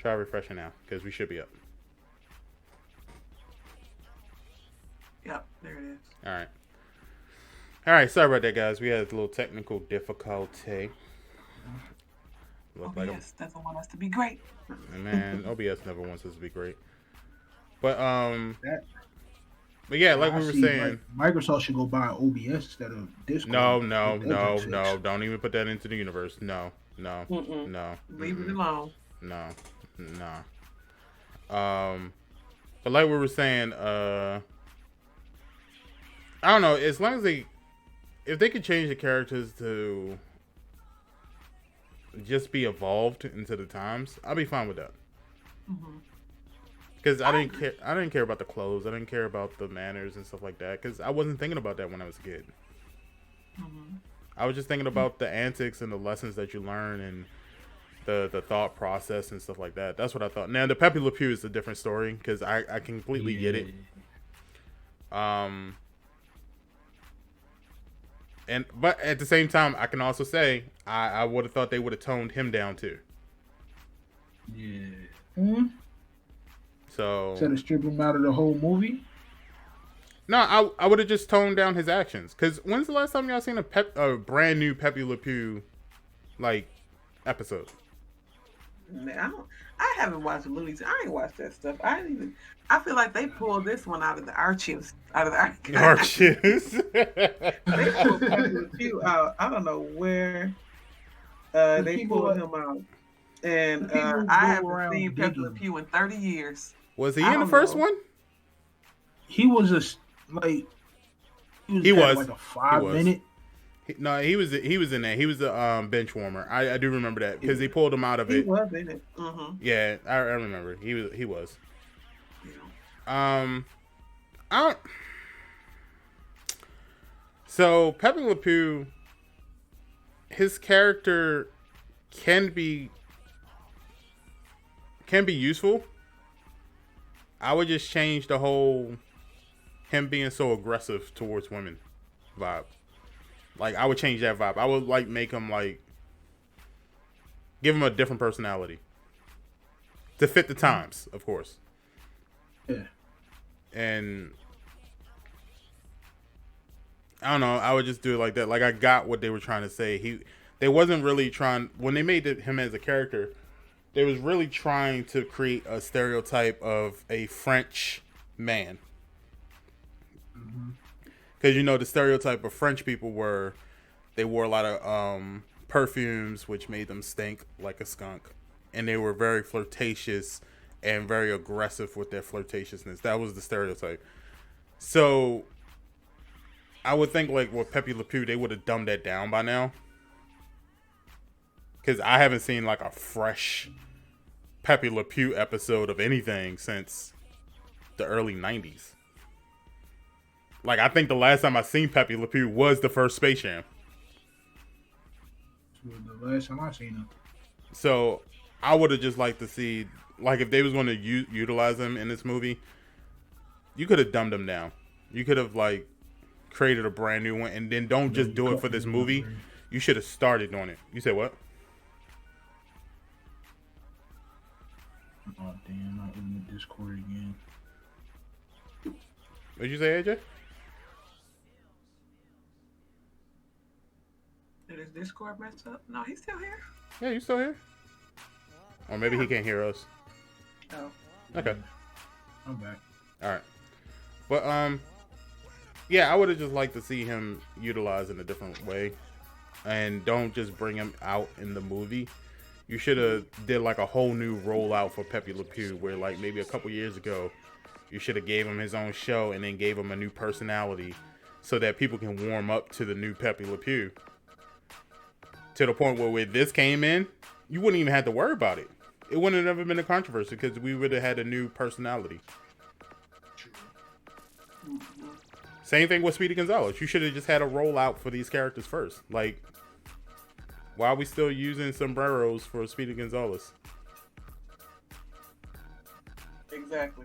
Try refreshing now, because we should be up. Yep, there it is. All right. All right, sorry about that, guys. We had a little technical difficulty. Look OBS doesn't want us to be great. Man, OBS never wants us to be great. But yeah, Yeah, like I we were see, saying, like, Microsoft should go buy OBS instead of Discord. No. Don't even put that into the universe. No. Leave it alone. No. But like we were saying, I don't know. As long as if they could change the characters to just be evolved into the times, I'll be fine with that. Because I didn't care about the clothes. I didn't care about the manners and stuff like that. Because I wasn't thinking about that when I was a kid. I was just thinking about the antics and the lessons that you learn and the thought process and stuff like that. That's what I thought. Now the Pepe Le Pew is a different story because I completely get it. But at the same time, I can also say I would have thought they would have toned him down too. Yeah. So instead of stripping him out of the whole movie. No, I would have just toned down his actions. Because when's the last time y'all seen a brand new Pepe Le Pew like episode? Man, I haven't watched Looney Tunes. I ain't watched that stuff. I feel like they pulled this one out of the archives. Archives. They pulled Pepe Le Pew out. I don't know where they pulled him out. And I haven't seen Pepe Le Pew in 30 years. Was he in the first one? He was like he was like a 5-minute. He was in there. He was a bench warmer. I do remember that because they pulled him out of it. He was in it. Yeah, I remember. He was. So Pepe Le Pew, his character can be useful. I would just change the whole him being so aggressive towards women vibe. Like, I would change that vibe. I would, like, make him, like, give him a different personality. To fit the times, of course. Yeah. And I don't know. I would just do it like that. Like, I got what they were trying to say. They wasn't really trying... When they made him as a character, they was really trying to create a stereotype of a French man. Because, you know, the stereotype of French people they wore a lot of perfumes, which made them stink like a skunk. And they were very flirtatious and very aggressive with their flirtatiousness. That was the stereotype. So, I would think, like, with Pepe Le Pew, they would have dumbed that down by now. Because I haven't seen, like, a fresh Pepe Le Pew episode of anything since the early 90s. Like, I think the last time I seen Pepe Le Pew was the first Space Jam. The last time I seen him. So, I would have just liked to see, like, if they was going to utilize him in this movie, you could have dumbed him down. You could have, like, created a brand new one, and then don't just do it for this movie. You should have started on it. You said what? Oh, damn, I opened the Discord again. What'd you say, AJ? Did his Discord mess up? No, he's still here. Yeah, you still here? Or maybe he can't hear us. Oh. Okay. I'm back. Alright. But, yeah, I would have just liked to see him utilized in a different way. And don't just bring him out in the movie. You should have did, like, a whole new rollout for Pepe Le Pew, where, like, maybe a couple years ago, you should have gave him his own show and then gave him a new personality so that people can warm up to the new Pepe Le Pew. To the point where when this came in, you wouldn't even have to worry about it. It wouldn't have never been a controversy because we would have had a new personality. Same thing with Speedy Gonzalez. You should have just had a rollout for these characters first. Like, why are we still using sombreros for Speedy Gonzalez? Exactly.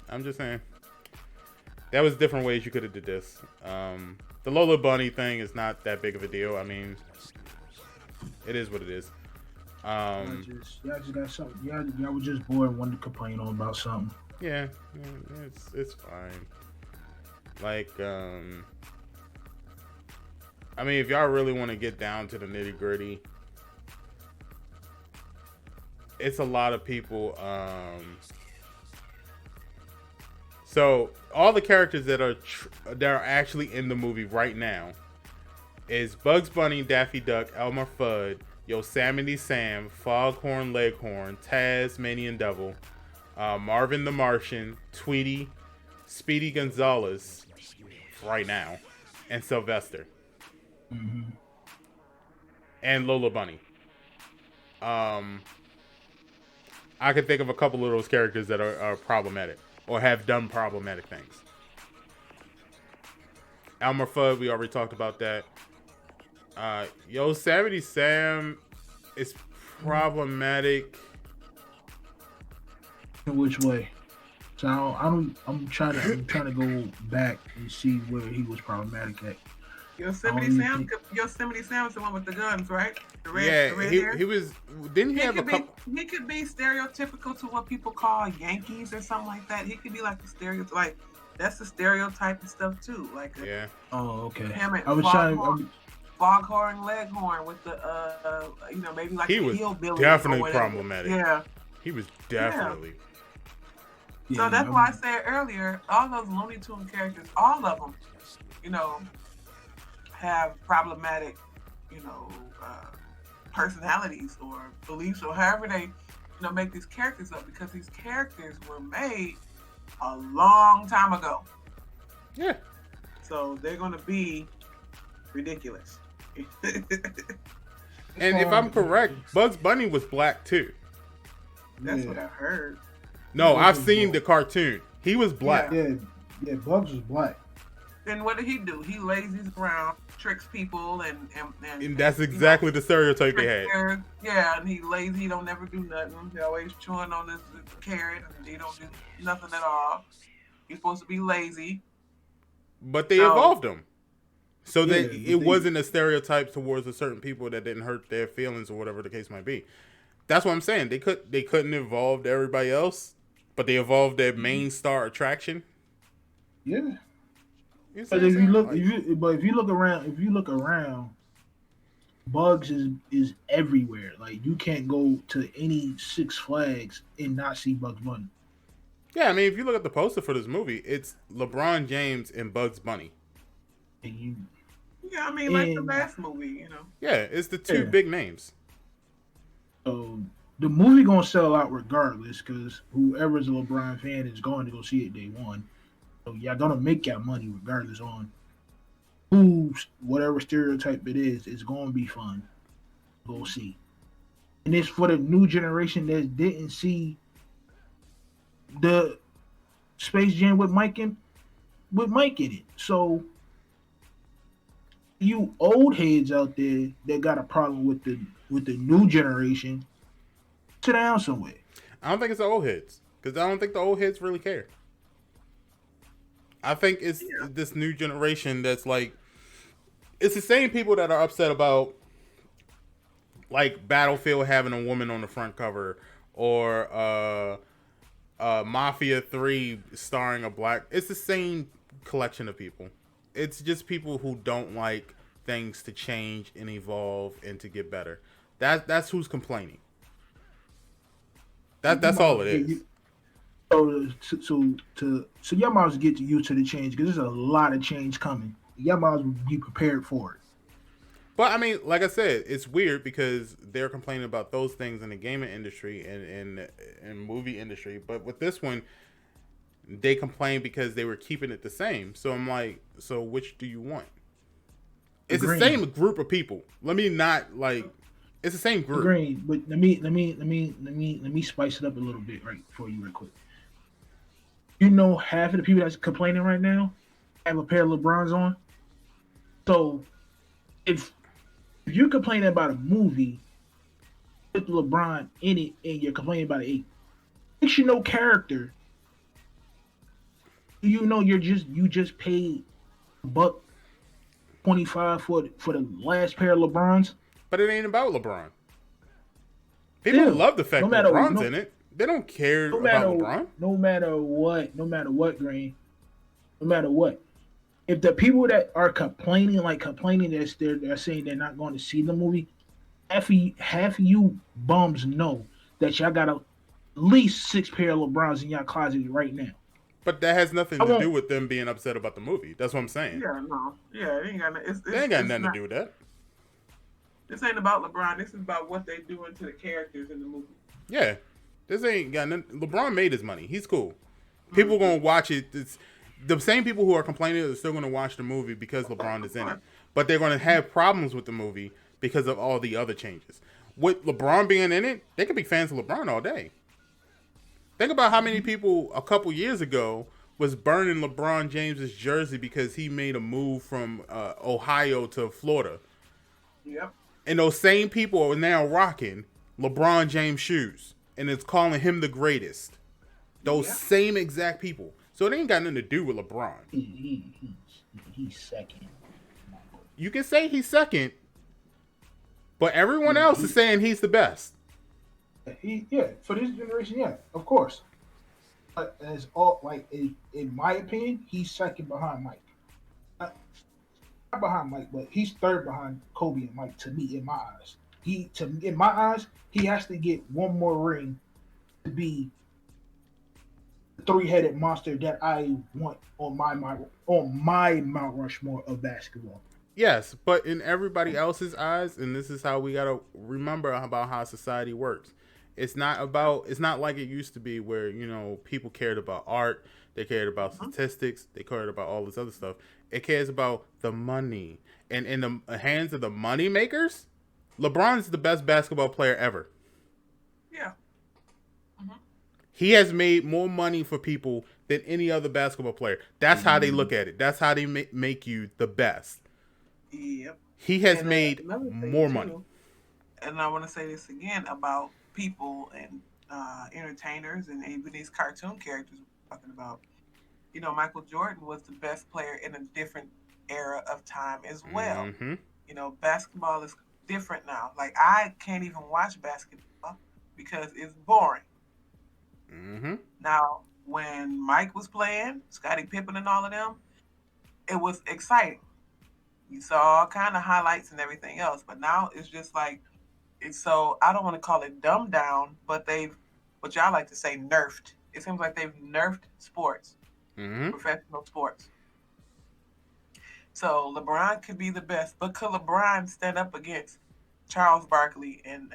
I'm just saying. That was different ways you could have did this. The Lola Bunny thing is not that big of a deal. I mean, it is what it is. Y'all just got something. Y'all were just bored and wanted to complain on about something. Yeah, it's fine. Like, I mean, if y'all really want to get down to the nitty gritty, it's a lot of people. So all the characters that are actually in the movie right now is Bugs Bunny, Daffy Duck, Elmer Fudd, Yosemite Sam, Foghorn Leghorn, Tasmanian Devil, Marvin the Martian, Tweety, Speedy Gonzalez, right now, and Sylvester, and Lola Bunny. I can think of a couple of those characters that are problematic or have done problematic things. Elmer Fudd, we already talked about that. Yosemite Sam is problematic. In which way? So I'm trying to go back and see where he was problematic at. Yosemite Sam is the one with the guns, right? The red hair. He was. Didn't he have a couple? He could be stereotypical to what people call Yankees or something like that. He could be like the stereotype. Like that's the stereotype and stuff too. Like yeah. Oh, okay. Him and I was Foghorn Leghorn with the maybe like he was hillbilly. Definitely problematic. Yeah. He was definitely. Yeah. So that's why I said earlier, all those Looney Tunes characters, all of them, have problematic, personalities or beliefs or however they, make these characters up, because these characters were made a long time ago. Yeah. So they're going to be ridiculous. And if I'm correct, Bugs Bunny was black too. That's what I heard. No, I've seen the cartoon. He was black. Yeah, Bugs was black. Then what did he do? He lazies around, tricks people, and that's exactly the stereotype they had. Yeah, and he lazy. He don't never do nothing. He always chewing on this carrot, and he don't do nothing at all. He's supposed to be lazy. But they evolved him. So that it wasn't a stereotype towards a certain people that didn't hurt their feelings or whatever the case might be. That's what I'm saying. They couldn't evolve everybody else, but they evolved their main star attraction. Yeah. But if you look around, Bugs is everywhere. Like you can't go to any Six Flags and not see Bugs Bunny. Yeah, I mean, if you look at the poster for this movie, it's LeBron James and Bugs Bunny. The last movie, Yeah, it's the two big names. So the movie gonna sell out regardless, because whoever's a LeBron fan is going to go see it day one. So y'all gonna make y'all money regardless on whatever stereotype it is. It's gonna be fun. Go see, and it's for the new generation that didn't see the Space Jam with Mike in it. So you old heads out there that got a problem with the new generation, sit down somewhere. I don't think it's the old heads, because I don't think the old heads really care. I think it's this new generation that's like, it's the same people that are upset about like Battlefield having a woman on the front cover, or Mafia 3 starring a black. It's the same collection of people. It's just people who don't like things to change and evolve and to get better. That's who's complaining. That's all it is. So y'all might as well get used to the change, because there's a lot of change coming. Y'all might as well be prepared for it. But I mean, like I said, it's weird because they're complaining about those things in the gaming industry and movie industry. But with this one, they complain because they were keeping it the same. So I'm like, so which do you want? It's the same group of people. Let me not like. It's the same group. Agreed, but let me spice it up a little bit for you real quick. Half of the people that's complaining right now have a pair of LeBrons on. So if you're complaining about a movie with LeBron in it and you're complaining about it, makes you no character. You just paid $1.25 for the last pair of LeBrons. But it ain't about LeBron. People Still, love the fact no that matter LeBron's in it. They don't care about LeBron. no matter what, Green, no matter what. If the people that are complaining that they're saying they're not going to see the movie, half of you bums know that y'all got at least 6 pair of LeBrons in your closet right now. But that has nothing I to won't. do with them being upset about the movie. That's what I'm saying. Yeah, no. Yeah, it ain't got They ain't got nothing not, to do with that. This ain't about LeBron. This is about what they doing to the characters in the movie. Yeah. This ain't got nothing. LeBron made his money. He's cool. People gonna watch it. It's, the same people who are complaining are still gonna watch the movie because LeBron is in it. But they're gonna have problems with the movie because of all the other changes. With LeBron being in it, they could be fans of LeBron all day. Think about how many people a couple years ago was burning LeBron James's jersey because he made a move from Ohio to Florida. Yep. And those same people are now rocking LeBron James shoes. And it's calling him the greatest. Those same exact people. So it ain't got nothing to do with LeBron. He's second. You can say he's second, but everyone else is saying he's the best. For this generation, of course. But as all in my opinion, he's second behind Mike. Not behind Mike, but he's third behind Kobe and Mike to me in my eyes. In my eyes, he has to get one more ring to be the three-headed monster that I want on my Mount Rushmore of basketball. Yes, but in everybody else's eyes, and this is how we gotta remember about how society works. It's not like it used to be where, people cared about art, they cared about statistics, they cared about all this other stuff. It cares about the money. And in the hands of the money makers, LeBron's the best basketball player ever. Yeah. He has made more money for people than any other basketball player. That's how they look at it. That's how they make you the best. Yep. He has made more money. And I want to say this again about people and entertainers and even these cartoon characters we're talking about. Michael Jordan was the best player in a different era of time as well. Mm-hmm. Basketball is different now. Like, I can't even watch basketball because it's boring. Mm-hmm. Now, when Mike was playing, Scottie Pippen and all of them, it was exciting. You saw all kind of highlights and everything else, but now it's just like, so I don't want to call it dumbed down, but what y'all like to say, nerfed. It seems like they've nerfed sports, professional sports. So LeBron could be the best, but could LeBron stand up against Charles Barkley and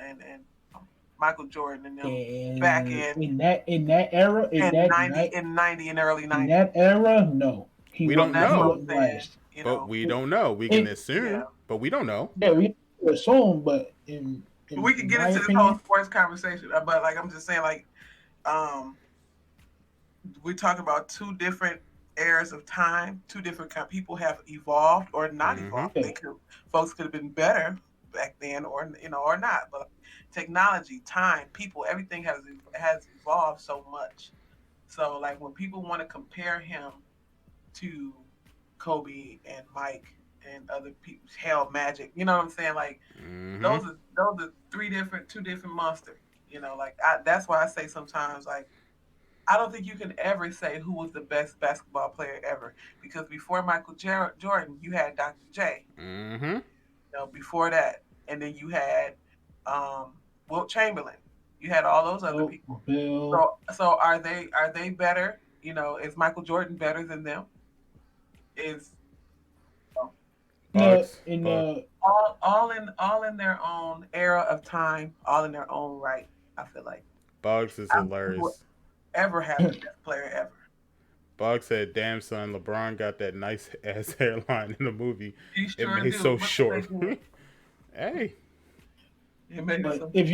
Michael Jordan and them back in that era in 90 and early 90s? In that era, no. We don't know. But we don't know. We can assume, but we don't know. Yeah, we assume, but we could get into this whole sports conversation. But I'm just saying, we talk about two different eras of time. Two different kind of people have evolved or not evolved. Folks could have been better back then, or not. But technology, time, people, everything has evolved so much. So when people want to compare him to Kobe and Mike and other people, Hell Magic, you know what I'm saying? Those are two different monsters. That's why I say sometimes I don't think you can ever say who was the best basketball player ever, because before Michael Jordan, you had Dr. J. Before that, and then you had Wilt Chamberlain. You had all those other people. Bill. So are they better? Is Michael Jordan better than them? Is all in their own era of time, all in their own right. I feel like Bugs is hilarious. Ever have the best player ever. Bug said, "Damn son, LeBron got that nice ass hairline in the movie. It made so short." Hey, but if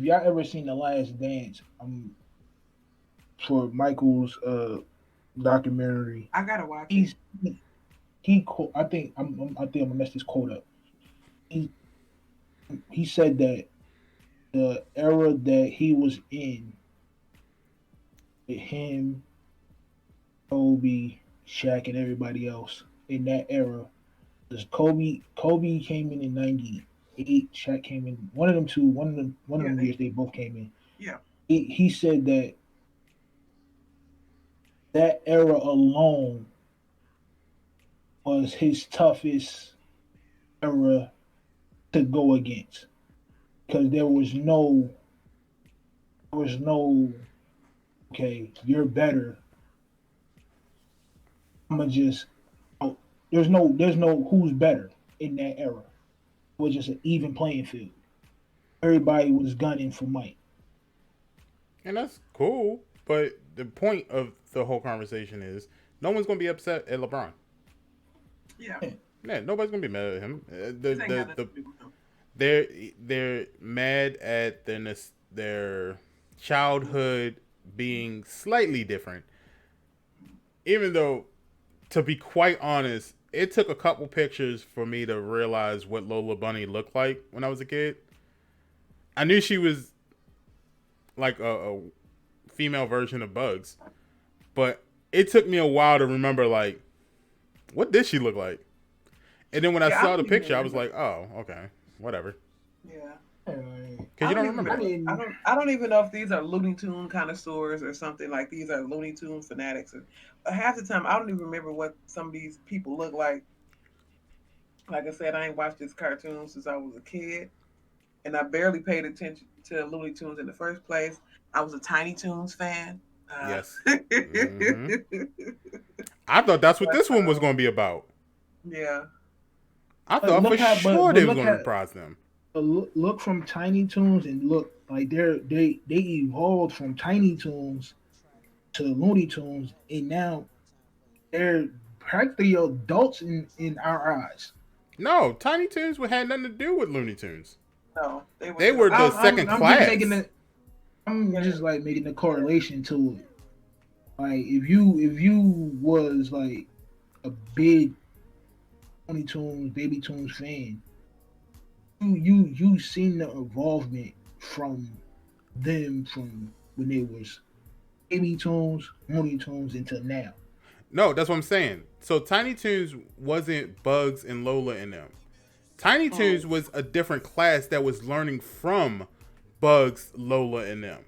y'all ever seen The Last Dance, for Michael's documentary, I gotta watch it. I think I'm gonna mess this quote up. He said that the era that he was in, with him, Kobe, Shaq, and everybody else in that era, because Kobe came in 90, 2008. Shaq came in. One of them two. One of them years they both came in. Yeah. He said that era alone was his toughest era to go against because there was no okay, you're better. I'm gonna just oh, there's no who's better in that era. It was just an even playing field. Everybody was gunning for Mike. And that's cool. But the point of the whole conversation is no one's going to be upset at LeBron. Yeah. Yeah, nobody's going to be mad at him. This ain't got nothing to do with him. They're mad at their childhood being slightly different. Even though, to be quite honest, it took a couple pictures for me to realize what Lola Bunny looked like when I was a kid. I knew she was like a female version of Bugs, but it took me a while to remember, like, what did she look like? And then when I saw the picture, I was like, oh, okay, whatever. Yeah. Because you don't remember. I don't even know if these are Looney Tune kind of stores or something like these are Looney Tune fanatics. And half the time, I don't even remember what some of these people look like. Like I said, I ain't watched this cartoon since I was a kid, and I barely paid attention to Looney Tunes in the first place. I was a Tiny Toons fan. Yes. Mm-hmm. I thought that's what this one was going to be about. Yeah. I thought for sure they was going to reprise them. Look from Tiny Toons and look like they evolved from Tiny Toons to Looney Tunes, and now they're practically adults in our eyes. No, Tiny Toons had nothing to do with Looney Tunes. No, they were the second class. I'm just like making the correlation to it. Like if you was like a big Looney Tunes, Baby Tunes fan, you seen the involvement from them from when they was Baby Tunes, Looney Tunes until now. No, that's what I'm saying. So Tiny Toons wasn't Bugs and Lola in them. Tiny Toons was a different class that was learning from Bugs, Lola, and them.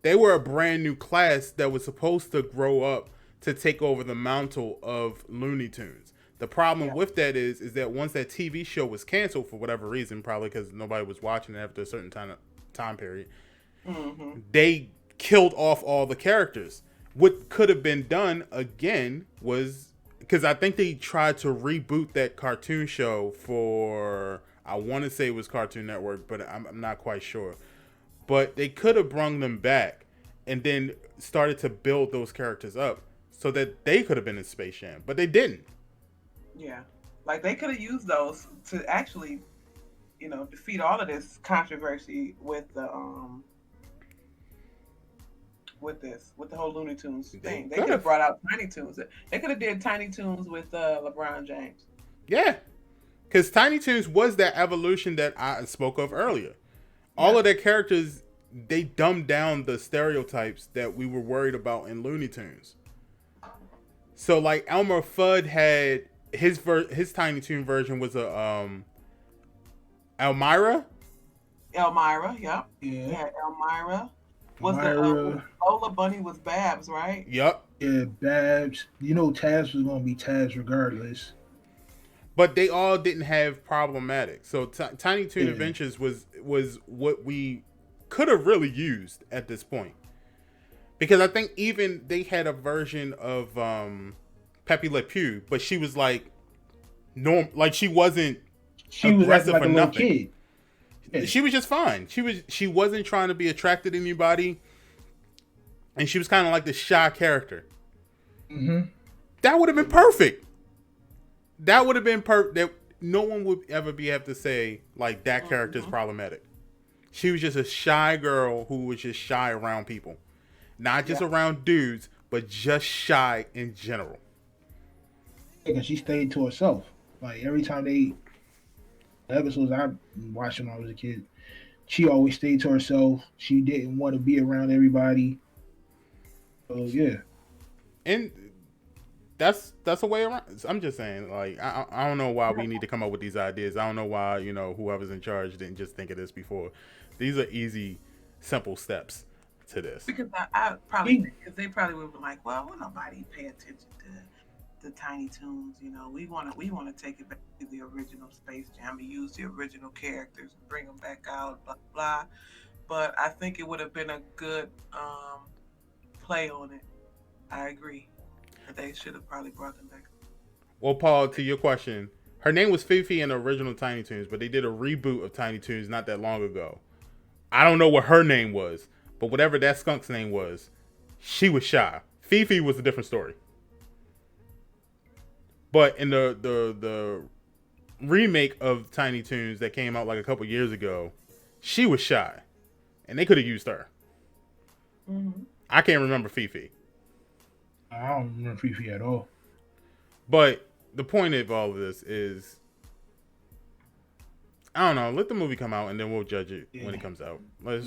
They were a brand new class that was supposed to grow up to take over the mantle of Looney Tunes. The problem with that is that once that TV show was canceled for whatever reason, probably because nobody was watching it after a certain time period, they killed off all the characters. What could have been done again was, because I think they tried to reboot that cartoon show for, I want to say it was Cartoon Network, but I'm not quite sure. But they could have brung them back and then started to build those characters up so that they could have been in Space Jam, but they didn't. Yeah, like they could have used those to actually, defeat all of this controversy with the with the whole Looney Tunes thing. They could have brought out Tiny Toons. They could have did Tiny Toons with LeBron James. Yeah, because Tiny Toons was that evolution that I spoke of earlier. All of their characters, they dumbed down the stereotypes that we were worried about in Looney Tunes. So like Elmer Fudd had his Tiny Toon version was a Elmira. Elmira, yep. Yeah, Elmira. Was the Lola Bunny was Babs, right? Yep. Yeah, Babs. Taz was gonna be Taz regardless. But they all didn't have problematic. So Tiny Toon Adventures was what we could have really used at this point. Because I think even they had a version of Pepe Le Pew, but she was like she wasn't aggressive like or a nothing. Kid. Yeah. She was just fine. She wasn't trying to be attracted to anybody. And she was kind of like the shy character. Mm-hmm. That would have been perfect. That would have been perfect. No one would ever have to say, like, that character is problematic. She was just a shy girl who was just shy around people. Not just around dudes, but just shy in general. Because she stayed to herself. Like, every time the episodes I watched when I was a kid, she always stayed to herself. She didn't want to be around everybody. So, yeah. And that's a way around. I'm just saying, like, I don't know why we need to come up with these ideas. I don't know why, you know, whoever's in charge didn't just think of this before. These are easy, simple steps to this. Because I probably think, because they probably would be like, well, nobody pay attention to the Tiny Toons. You know, we want to take it back to the original Space Jam and use the original characters and bring them back out, blah blah. But I think it would have been a good play on it. I agree. But they should have probably brought them back. Well, Paul, to your question, her name was Fifi in the original Tiny Toons, but they did a reboot of Tiny Toons not that long ago. I don't know what her name was, but whatever that skunk's name was, she was shy. Fifi was a different story. But in the remake of Tiny Toons that came out like a couple years ago, she was shy, and they could have used her. Mm-hmm. I can't remember Fifi. I don't remember Fifi at all. But the point of all of this is, I don't know. Let the movie come out, and then we'll judge it when it comes out. At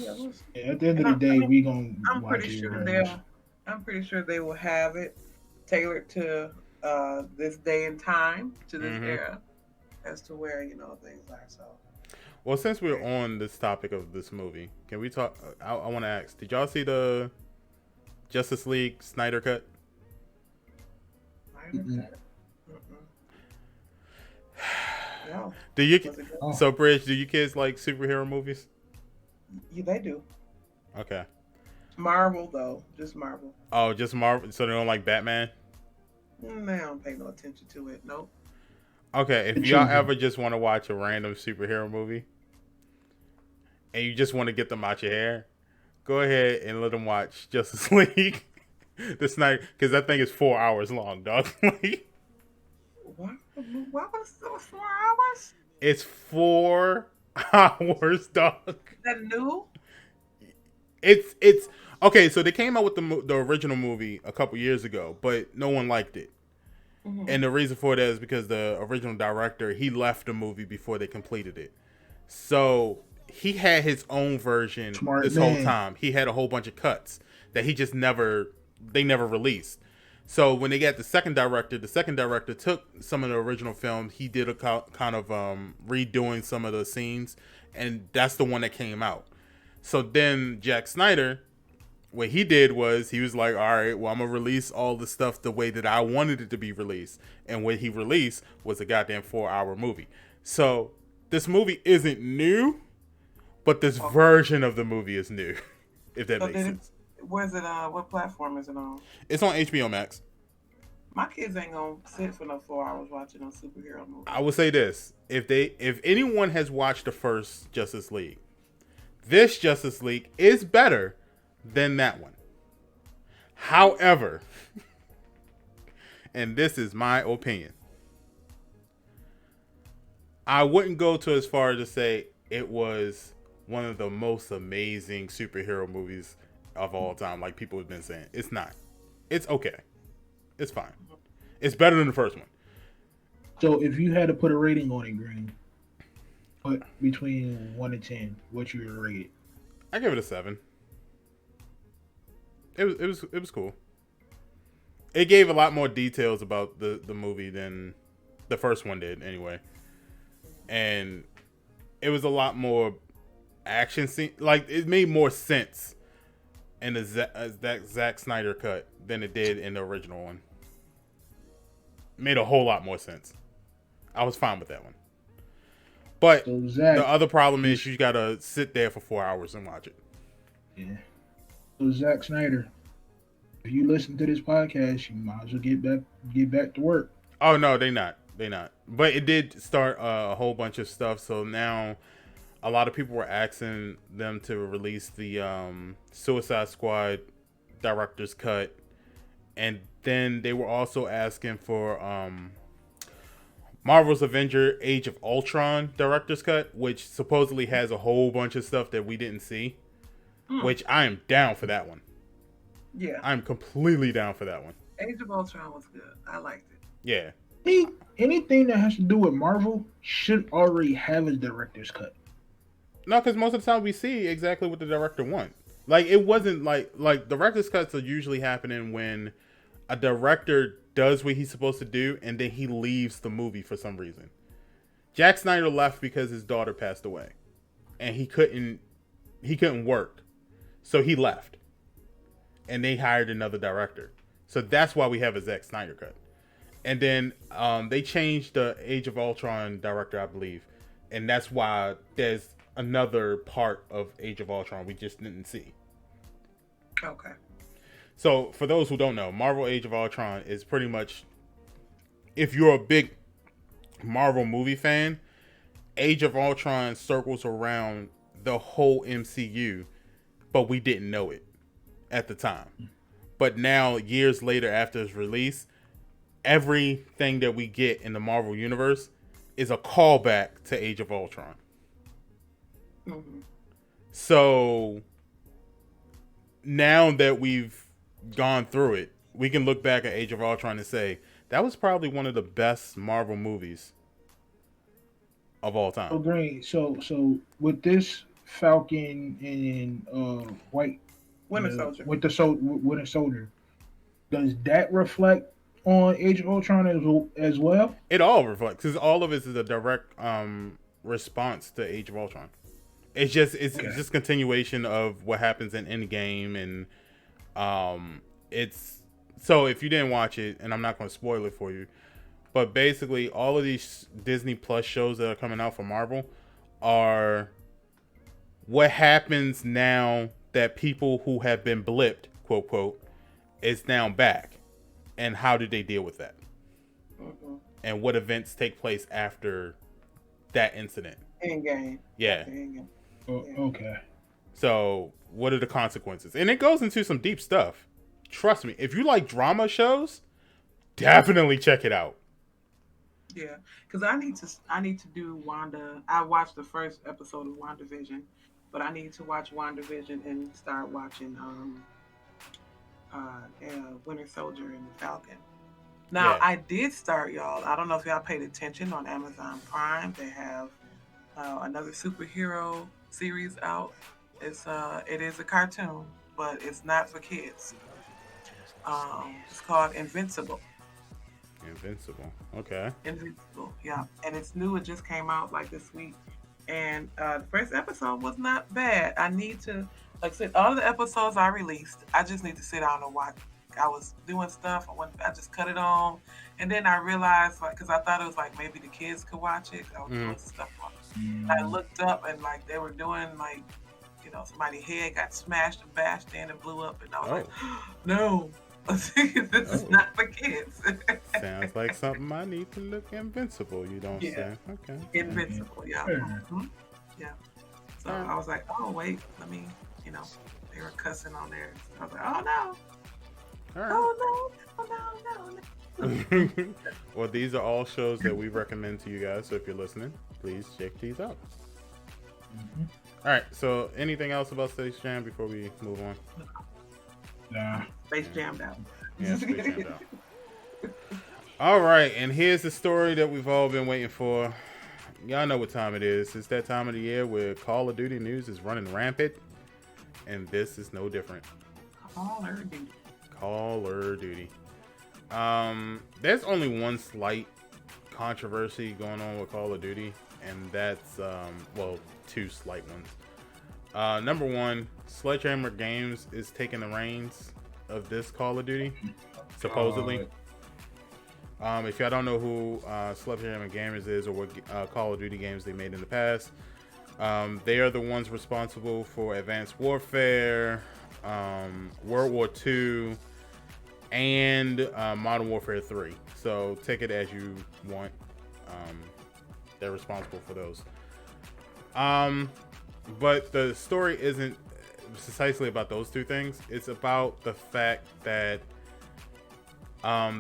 the end of the day, we gonna. I'm pretty sure they will have it tailored to this day and time, to this era, as to where things are. So. Well, since we're on this topic of this movie, can we talk? I want to ask: did y'all see the Justice League Snyder cut? No. Do you? So, Bridge, do you kids like superhero movies? Yeah, they do. Okay. Marvel though, just Marvel. Oh, just Marvel. So they don't like Batman? They don't pay no attention to it. Nope. Okay, if y'all ever just want to watch a random superhero movie and you just want to get them out your hair, go ahead and let them watch Justice League. This night, because that thing is 4 hours long, dog. What was it 4 hours? It's 4 hours, dog. Is that new? It's okay. So they came out with the original movie a couple years ago, but no one liked it. Mm-hmm. And the reason for that is because the original director, he left the movie before they completed it. So he had his own version whole time. He had a whole bunch of cuts that he just never released. So when they got the second director took some of the original film. He did a kind of redoing some of the scenes, and that's the one that came out. So then Jack Snyder, what he did was he was like, all right, well, I'm going to release all the stuff the way that I wanted it to be released. And what he released was a goddamn 4-hour movie. So this movie isn't new, but this version of the movie is new, if that makes sense. Where's it? What platform is it on? It's on HBO Max. My kids ain't gonna sit for no 4 hours watching a superhero movie. I will say this: if anyone has watched the first Justice League, this Justice League is better than that one. However, and this is my opinion, I wouldn't go to as far as to say it was one of the most amazing superhero movies of all time, like people have been saying. It's not. It's okay. It's fine. It's better than the first one. So if you had to put a rating on it, Green, what between 1 and 10, what you would rate it? I give it a 7. It was cool. It gave a lot more details about the movie than the first one did, anyway. And it was a lot more action scene. Like, it made more sense in that Zack Snyder cut than it did in the original one. It made a whole lot more sense. I was fine with that one. But the other problem is you gotta sit there for 4 hours and watch it. Yeah. So Zack Snyder, if you listen to this podcast, you might as well get back to work. Oh no, they not. But it did start a whole bunch of stuff. So now a lot of people were asking them to release the Suicide Squad director's cut, and then they were also asking for Marvel's Avenger Age of Ultron director's cut, which supposedly has a whole bunch of stuff that we didn't see, which I am down for that one. Yeah. I'm completely down for that one. Age of Ultron was good. I liked it. Yeah. Anything that has to do with Marvel should already have a director's cut. No, because most of the time we see exactly what the director wants. Like, it wasn't like director's cuts are usually happening when a director does what he's supposed to do, and then he leaves the movie for some reason. Jack Snyder left because his daughter passed away, and he couldn't work, so he left, and they hired another director. So that's why we have a Zack Snyder cut. And then they changed the Age of Ultron director, I believe, and that's why there's another part of Age of Ultron we just didn't see. Okay. So for those who don't know, Marvel Age of Ultron is pretty much, if you're a big Marvel movie fan, Age of Ultron circles around the whole MCU, but we didn't know it at the time. But now, years later after its release, everything that we get in the Marvel Universe is a callback to Age of Ultron. Mm-hmm. So now that we've gone through it, we can look back at Age of Ultron and say, that was probably one of the best Marvel movies of all time. Oh, great. So with this Falcon and White Winter Soldier. Winter Soldier, does that reflect on Age of Ultron as well? It all reflects, because all of it is a direct response to Age of Ultron. It's just continuation of what happens in Endgame, and it's, so if you didn't watch it, and I'm not going to spoil it for you, but basically all of these Disney Plus shows that are coming out for Marvel are what happens now that people who have been blipped, quote quote, is now back, and how did they deal with that, and what events take place after that incident. Endgame. Yeah. Endgame. Okay. So what are the consequences? And it goes into some deep stuff. Trust me, if you like drama shows, definitely check it out. Yeah, because I need to do Wanda. I watched the first episode of WandaVision, but I need to watch WandaVision and start watching Winter Soldier and Falcon. Now, I did start, y'all. I don't know if y'all paid attention on Amazon Prime. They have another superhero series out. It is a cartoon, but it's not for kids. It's called Invincible. Invincible. Okay. Invincible, yeah. And it's new. It just came out like this week. And the first episode was not bad. I need to, like I said, all of the episodes I released, I just need to sit down and watch. I was doing stuff. I just cut it on. And then I realized, like, because I thought it was like maybe the kids could watch it. I was doing stuff on it. I looked up and like they were doing like, somebody's head got smashed and bashed in and blew up. And I was like, no. This is not for kids. Sounds like something I need to look Invincible, you don't say. Okay. Invincible, yeah. Mm-hmm. Yeah. So I was like, oh, wait, let me, they were cussing on there. I was like, oh, no. All right. Oh, no. Well, these are all shows that we recommend to you guys. So if you're listening, please check these out. Mm-hmm. All right. So anything else about Space Jam before we move on? Nah. Space Jammed out. Yeah, Space Jammed out. All right. And here's the story that we've all been waiting for. Y'all know what time it is. It's that time of the year where Call of Duty news is running rampant. And this is no different. Call of Duty. There's only one slight controversy going on with Call of Duty, and that's two slight ones. Number one, Sledgehammer Games is taking the reins of this Call of Duty, supposedly. If y'all don't know who Sledgehammer Games is or what Call of Duty games they made in the past, they are the ones responsible for Advanced Warfare, World War II, and Modern Warfare 3. So take it as you want. They're responsible for those. But the story isn't precisely about those two things. It's about the fact that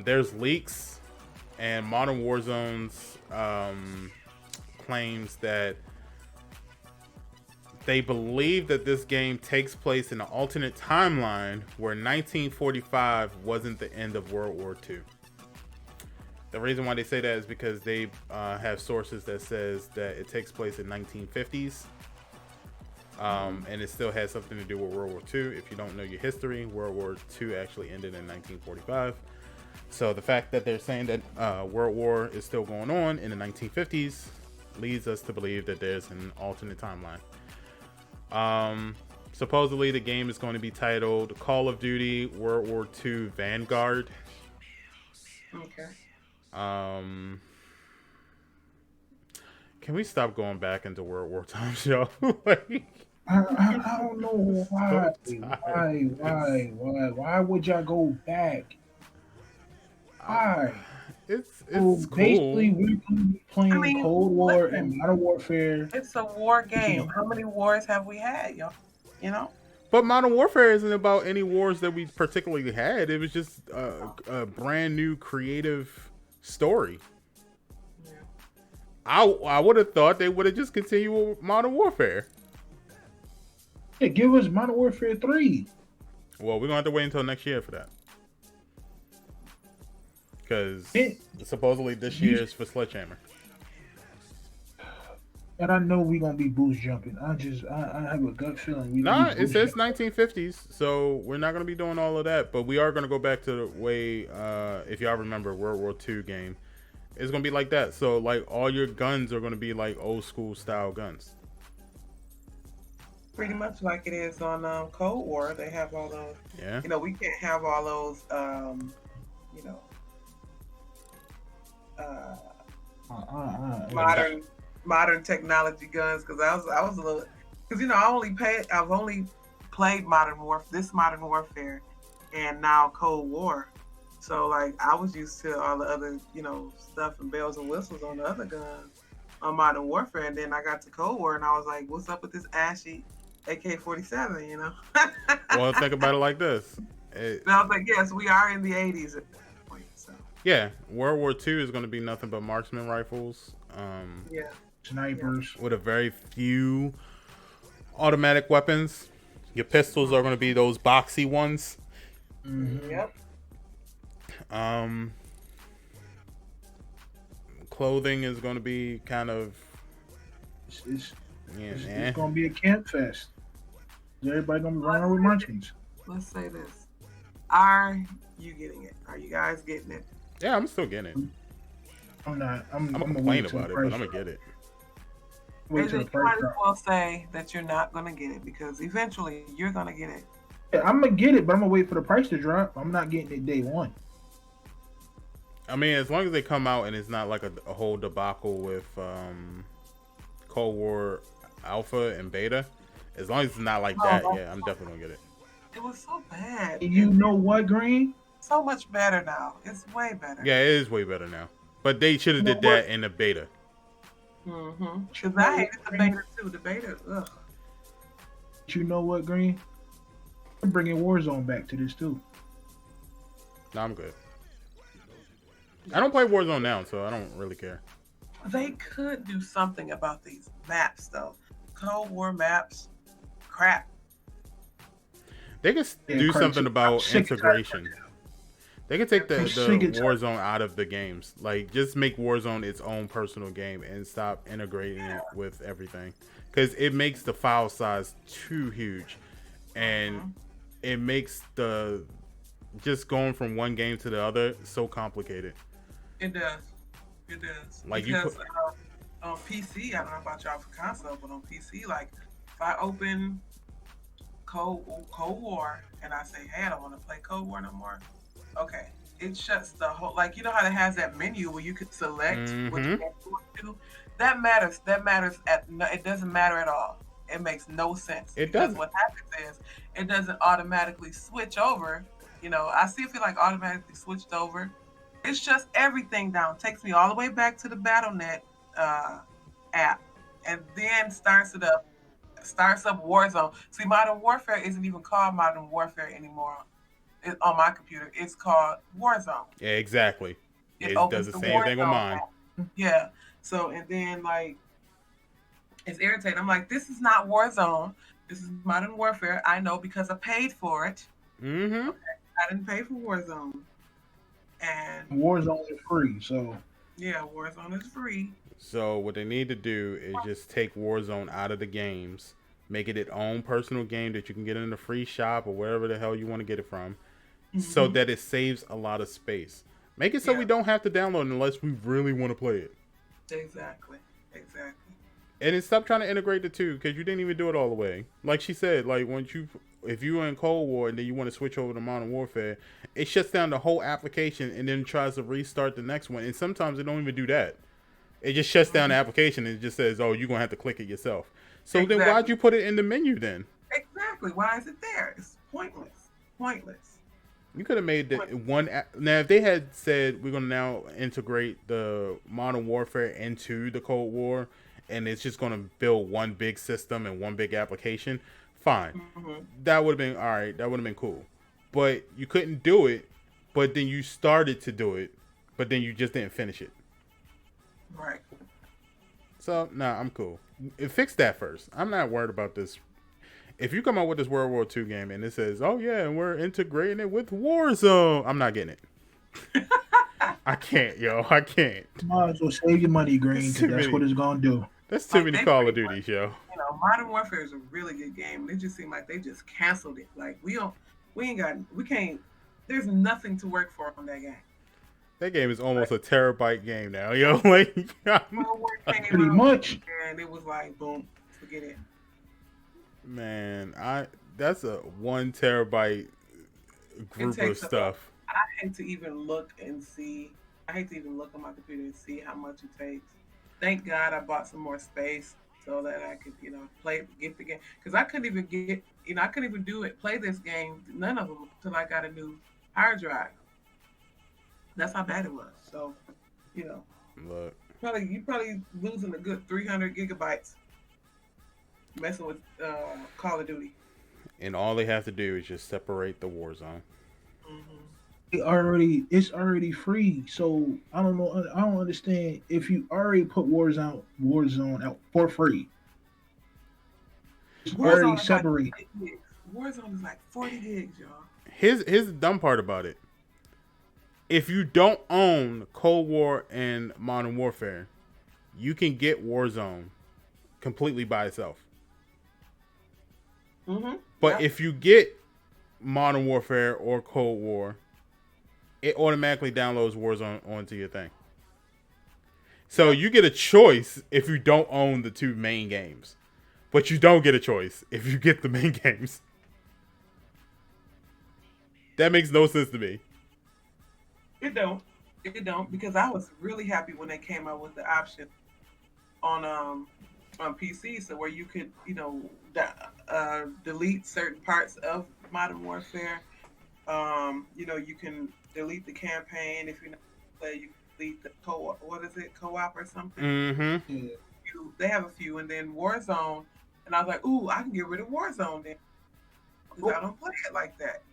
there's leaks, and Modern Warzone's claims that they believe that this game takes place in an alternate timeline where 1945 wasn't the end of World War II. The reason why they say that is because they have sources that says that it takes place in 1950s. And it still has something to do with World War II. If you don't know your history, World War II actually ended in 1945. So the fact that they're saying that World War is still going on in the 1950s leads us to believe that there's an alternate timeline. Supposedly the game is going to be titled Call of Duty World War II Vanguard. Okay. Can we stop going back into World War times, yo? Like, I don't know why. so tired. Why would y'all go back? Why? It's So cool. basically, we're going to be playing Cold War listen, and Modern Warfare. It's a war game. How many wars have we had, yo? You know? But Modern Warfare isn't about any wars that we particularly had. It was just a brand new creative story. Yeah. I would have thought they would have just continued with Modern Warfare. Yeah, give us Modern Warfare 3. Well, we're going to have to wait until next year for that. Because supposedly this year is for Sledgehammer. And I know we're going to be boost jumping. I have a gut feeling. It says 1950s, so we're not going to be doing all of that. But we are going to go back to the way, if y'all remember, World War II game. It's going to be like that. So, like, all your guns are going to be, like, old school style guns. Pretty much like it is on Cold War. They have all those. Yeah. You know, we can't have all those, you know, modern technology guns, because I was a little, because you know I've only played Modern Warfare and now Cold War, so like I was used to all the other stuff and bells and whistles on the other guns on Modern Warfare, and then I got to Cold War and I was like, what's up with this ashy AK-47, you know? Well, think about it like this. And I was like, yes, we are in the 80s at that point, so. Yeah, World War II is going to be nothing but marksman rifles. Yeah. Snipers. With a very few automatic weapons. Your pistols are going to be those boxy ones. Mm-hmm. Yep. Clothing is going to be kind of... It's going to be a camp fest. Everybody going to be running with munchkins. Let's say this. Are you getting it? Are you guys getting it? Yeah, I'm still getting it. I'm not. I'm going to complain about it, but I'm going to get it. You might as well say that you're not going to get it, because eventually you're going to get it. Yeah, I'm going to get it, but I'm going to wait for the price to drop. I'm not getting it day one. I mean, as long as they come out and it's not like a whole debacle with Cold War Alpha and Beta, as long as it's not like that, yeah, I'm definitely going to get it. It was so bad. You know what, Green? So much better now. It's way better. Yeah, it is way better now. But they should have did that in the beta. Mm-hmm. Because I hated the beta too. The beta, ugh. You know what, Green? I'm bringing Warzone back to this too. No, I'm good. I don't play Warzone now, so I don't really care. They could do something about these maps, though. Cold War maps, crap. They could do something about integration. They could take the Warzone out of the games. Like, just make Warzone its own personal game and stop integrating it with everything. Because it makes the file size too huge. And it makes the just going from one game to the other so complicated. It does. It does. Like, because on PC, I don't know about y'all for console, but on PC, like, if I open Cold War and I say, hey, I don't want to play Cold War no more. Okay, it shuts the whole, like, you know how it has that menu where you could select what you want to do? That matters. It doesn't matter at all. It makes no sense. It doesn't. What happens is it doesn't automatically switch over. You know, I see if it like automatically switched over. It shuts everything down. Takes me all the way back to the BattleNet app, and then starts up Warzone. See, Modern Warfare isn't even called Modern Warfare anymore. On my computer, it's called Warzone. Yeah, exactly. It does the same thing on mine. Yeah. So, and then, like, it's irritating. I'm like, this is not Warzone. This is Modern Warfare. I know because I paid for it. Mm-hmm. Okay. I didn't pay for Warzone. And Warzone is free, so. Yeah, Warzone is free. So what they need to do is just take Warzone out of the games, make it its own personal game that you can get in the free shop or wherever the hell you want to get it from, so that it saves a lot of space. Make it so we don't have to download unless we really want to play it. Exactly. And then stop trying to integrate the two, because you didn't even do it all the way. Like she said, like if you were in Cold War and then you want to switch over to Modern Warfare, it shuts down the whole application and then tries to restart the next one. And sometimes it don't even do that. It just shuts down the application and it just says, "Oh, you're gonna have to click it yourself." So then why'd you put it in the menu then? Exactly. Why is it there? It's pointless. You could have made the one. Now, if they had said we're gonna now integrate the Modern Warfare into the Cold War, and it's just gonna build one big system and one big application, fine. That would have been all right. That would have been cool. But you couldn't do it. But then you started to do it, but then you just didn't finish it. Right. So nah, I'm cool. Fix that first. I'm not worried about this. If you come out with this World War II game and it says, "Oh yeah, and we're integrating it with Warzone," I'm not getting it. I can't, yo. I can't. Might as well save your money, Green, because that's what it's gonna do. That's too many Call of Duties, yo. You know, Modern Warfare is a really good game. It just seemed like they just canceled it. Like we can't. There's nothing to work for on that game. That game is almost a terabyte game now, yo. Like, pretty much. And it was like, boom, forget it. Man, that's a 1 terabyte group of stuff. I hate to even look and see. I hate to even look on my computer and see how much it takes. Thank God I bought some more space so that I could, get the game. Because I couldn't even I couldn't even play this game, none of them, until I got a new hard drive. That's how bad it was. So, Look. you probably losing a good 300 gigabytes messing with Call of Duty. And all they have to do is just separate the Warzone. It's already free. So I don't know. I don't understand if you already put Warzone out for free. It's already separated. Warzone is like 40 gigs, y'all. Here's the dumb part about it. If you don't own Cold War and Modern Warfare, you can get Warzone completely by itself. But if you get Modern Warfare or Cold War, it automatically downloads Warzone onto your thing. So you get a choice if you don't own the two main games. But you don't get a choice if you get the main games. That makes no sense to me. It don't, because I was really happy when they came out with the option on PC, so where you could, delete certain parts of Modern Warfare. You can delete the campaign if you're not play. You can delete the co-op. What is it, co-op or something? They have a few, and then Warzone. And I was like, ooh, I can get rid of Warzone then, because I don't play it like that.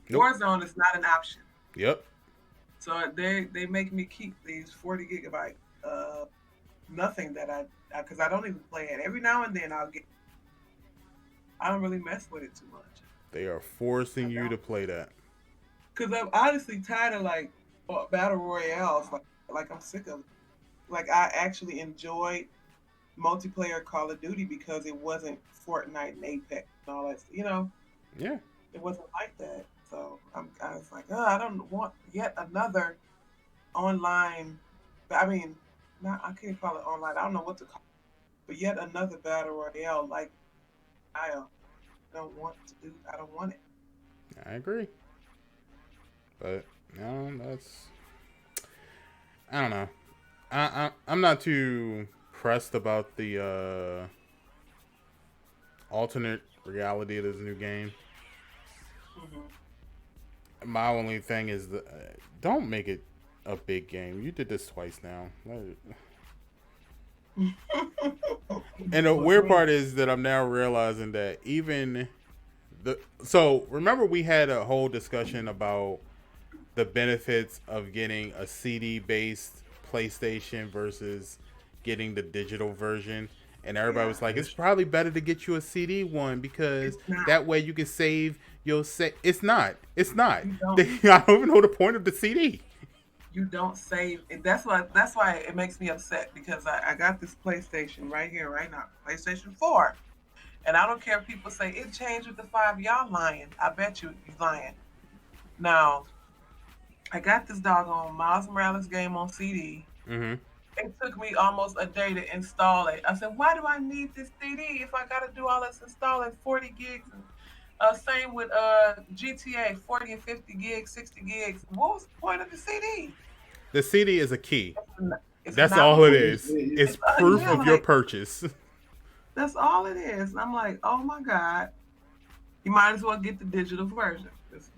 Nope. Warzone is not an option. Yep. So they make me keep these 40 gigabyte nothing that because I don't even play it. Every now and then I don't really mess with it too much. They are forcing you to play that. Because I'm honestly tired of battle royales. Like I'm sick of it. Like I actually enjoyed multiplayer Call of Duty because it wasn't Fortnite and Apex and all that. Yeah. It wasn't like that. So I was like, I don't want yet another online. I mean, I can't call it online. I don't know what to call it. But yet another battle royale like I don't want to do. I don't want it. I agree. But no, I don't know. I'm not too pressed about the alternate reality of this new game. My only thing is don't make it a big game. You did this twice now. And the weird part is that I'm now realizing that even so remember we had a whole discussion about the benefits of getting a CD based PlayStation versus getting the digital version, and everybody was like, it's probably better to get you a CD one because that way you can save your It's not. I don't even know the point of the CD. You don't save. That's why it makes me upset, because I got this PlayStation right here, right now, PlayStation 4. And I don't care if people say it changed with the 5. Y'all lying. I bet you're lying. Now, I got this doggone Miles Morales game on CD. Mm-hmm. It took me almost a day to install it. I said, why do I need this CD if I got to do all this installing 40 gigs? And, same with GTA, 40 and 50 gigs, 60 gigs. What was the point of the CD? The CD is a key. It's That's not all it supposed is. It's proof yeah, of your like, purchase. that's all it is. And I'm like, oh my God, you might as well get the digital version.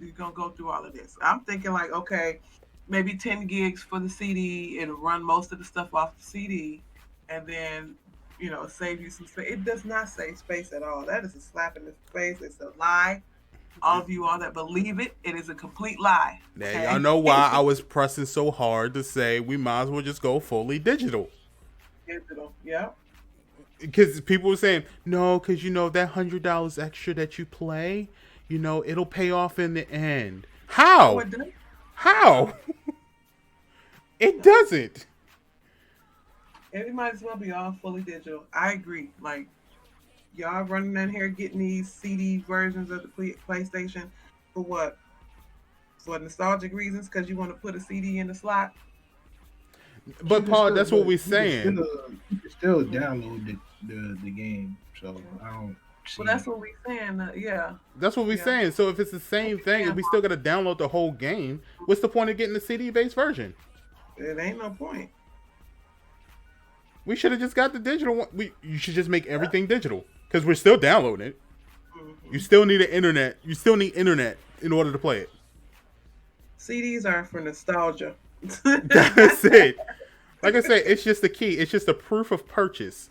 You're going to go through all of this. I'm thinking like, okay, maybe 10 gigs for the CD. It'll run most of the stuff off the CD and then, save you some space. It does not save space at all. That is a slap in the face. It's a lie. All of you all that believe it, it is a complete lie. Now, Okay? y'all know why I was pressing so hard to say we might as well just go fully digital. Digital, yeah. Because people were saying, no, because, that $100 extra that you play, it'll pay off in the end. How? How? It doesn't. It might as well be all fully digital. I agree. Like, y'all running in here getting these CD versions of the PlayStation for what? For nostalgic reasons? Because you want to put a CD in the slot? But Paul, that's what we're saying. You can still download the game, so I don't. Well, that's what we're saying. Yeah. That's what we're saying. So if it's the same thing, and we still got to download the whole game, what's the point of getting the CD-based version? It ain't no point. We should have just got the digital one. You should just make everything digital because we're still downloading it. Mm-hmm. You still need an internet. You still need internet in order to play it. CDs are for nostalgia. That's it. Like I said, it's just the key. It's just a proof of purchase.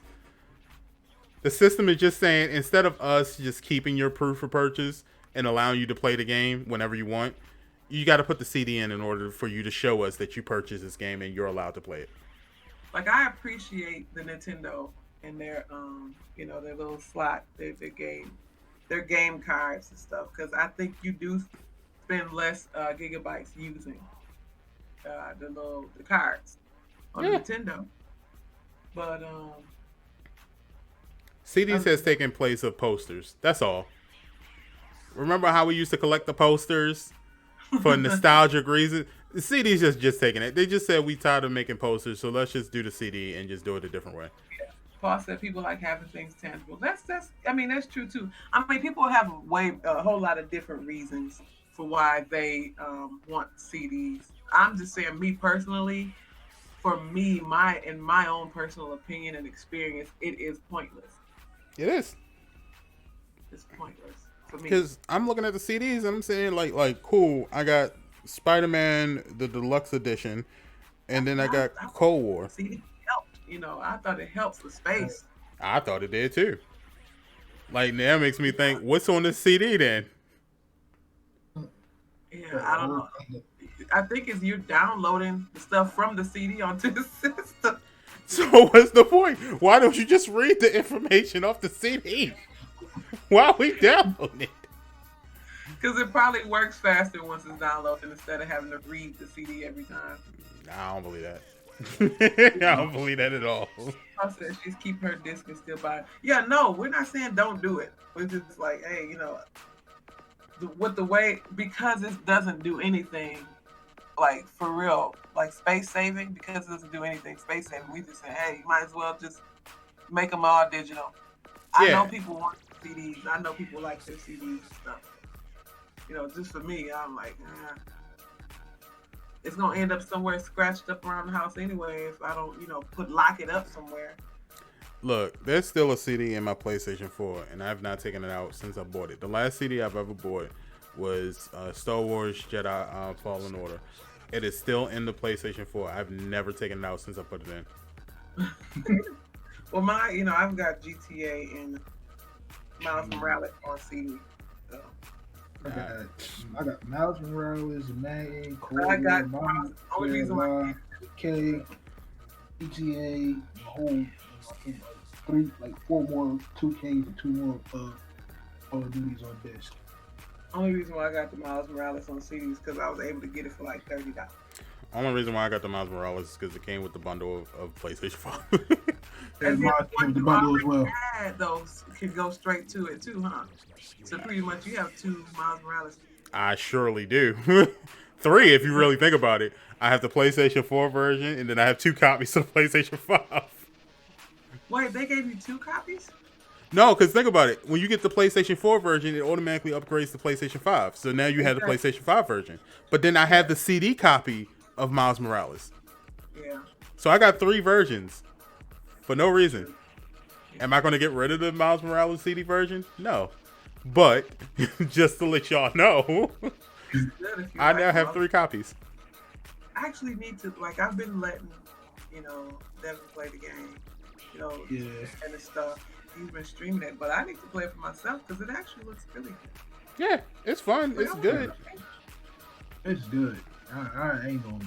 The system is just saying, instead of us just keeping your proof of purchase and allowing you to play the game whenever you want, you got to put the CD in order for you to show us that you purchased this game and you're allowed to play it. Like, I appreciate the Nintendo and their their little slot, their game cards and stuff, because I think you do spend less gigabytes using the cards on the Nintendo. But CDs has taken place of posters. That's all. Remember how we used to collect the posters for nostalgic reasons? The CD's just taking it. They just said we tired of making posters, so let's just do the CD and just do it a different way. Yeah. Paul said people like having things tangible. That's true too. I mean, people have a whole lot of different reasons for why they want CDs. I'm just saying, me personally, for me, in my own personal opinion and experience, it is pointless. It is. It's pointless for me. Because I'm looking at the CDs and I'm saying like cool, I got Spider-Man the Deluxe Edition, and then I got Cold War. CD helped, I thought it helps with space. I thought it did too. Like, now it makes me think, what's on this CD then? Yeah, I don't know. I think it's you're downloading the stuff from the CD onto the system. So what's the point? Why don't you just read the information off the CD? Why are we downloading it? Because it probably works faster once it's downloaded instead of having to read the CD every time. Nah, I don't believe that. I don't believe that at all. I said she's keep her disc and still buy it. Yeah, no, we're not saying don't do it. We're just like, hey, because it doesn't do anything, like, for real, like space saving, because it doesn't do anything space saving, we just say, hey, you might as well just make them all digital. I know people want CDs. I know people like their CDs and stuff. Just for me, I'm like, it's gonna end up somewhere scratched up around the house anyway if I don't, lock it up somewhere. Look, there's still a CD in my PlayStation 4, and I've not taken it out since I bought it. The last CD I've ever bought was Star Wars Jedi Fallen Order. It is still in the PlayStation 4. I've never taken it out since I put it in. Well, I've got GTA and Miles Morales on CD. So. I got Miles Morales, Madden, I got only reason why K, GTA, the whole 4 more 2Ks and 2 more Call of Duties on disc. Only reason why I got the Miles Morales on CD is because I was able to get it for like $30. Only reason why I got the Miles Morales is because it came with the bundle of PlayStation 5. And then the bundle as well. Those can go straight to it too, huh? So pretty much you have 2 Miles Morales. I surely do. 3, if you really think about it. I have the PlayStation 4 version, and then I have 2 copies of the PlayStation 5. Wait, they gave you 2 copies? No, because think about it. When you get the PlayStation 4 version, it automatically upgrades to PlayStation 5. So now you have the PlayStation 5 version. But then I have the CD copy of Miles Morales. Yeah. So I got 3 versions for no reason. Am I going to get rid of the Miles Morales CD version? No. But just to let y'all know, I now have 3 copies. I actually need to, like, I've been letting, Devin play the game, and the stuff. He's been streaming it, but I need to play it for myself because it actually looks really good. Yeah, it's fun. It's good. It's good. I ain't gonna.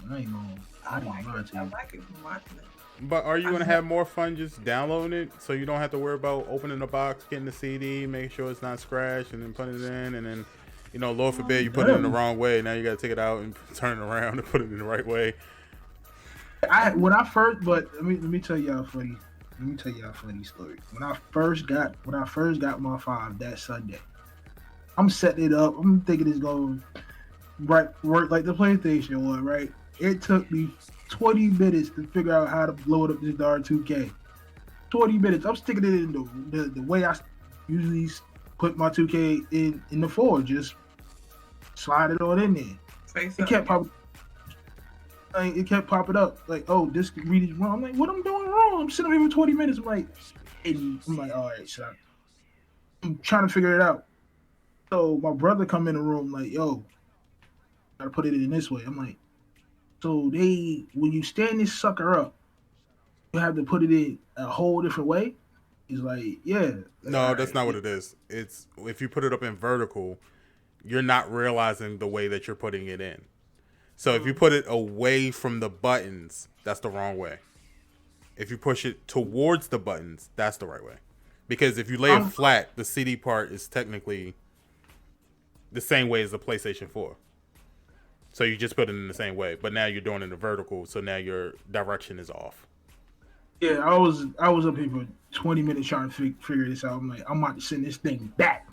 I like it from watching it. But are you going to have more fun just downloading it so you don't have to worry about opening the box, getting the CD, making sure it's not scratched, and then putting it in, and then, Lord forbid you put it in the wrong way. Now you got to take it out and turn it around and put it in the right way. Let me tell y'all a funny story. When I first got my 5 that Sunday, I'm setting it up. I'm thinking it's going to work like the PlayStation one, right? It took me 20 minutes to figure out how to load up this darn 2K. 20 minutes. I'm sticking it in the way I usually put my 2K in the 4. Just slide it on in there. It kept popping up like, oh, this read is wrong. I'm like, what I'm doing wrong? I'm sitting here for 20 minutes. I'm like, all right, so I'm trying to figure it out. So my brother come in the room like, yo, gotta put it in this way. I'm like, so when you stand this sucker up, you have to put it in a whole different way. He's like, yeah. No, that's not what it is. It's if you put it up in vertical, you're not realizing the way that you're putting it in. So if you put it away from the buttons, that's the wrong way. If you push it towards the buttons, that's the right way. Because if you lay it flat, the CD part is technically the same way as the PlayStation 4. So you just put it in the same way, but now you're doing it in the vertical, so now your direction is off. Yeah, I was up here for 20 minutes trying to figure this out. I'm like, I'm about to send this thing back.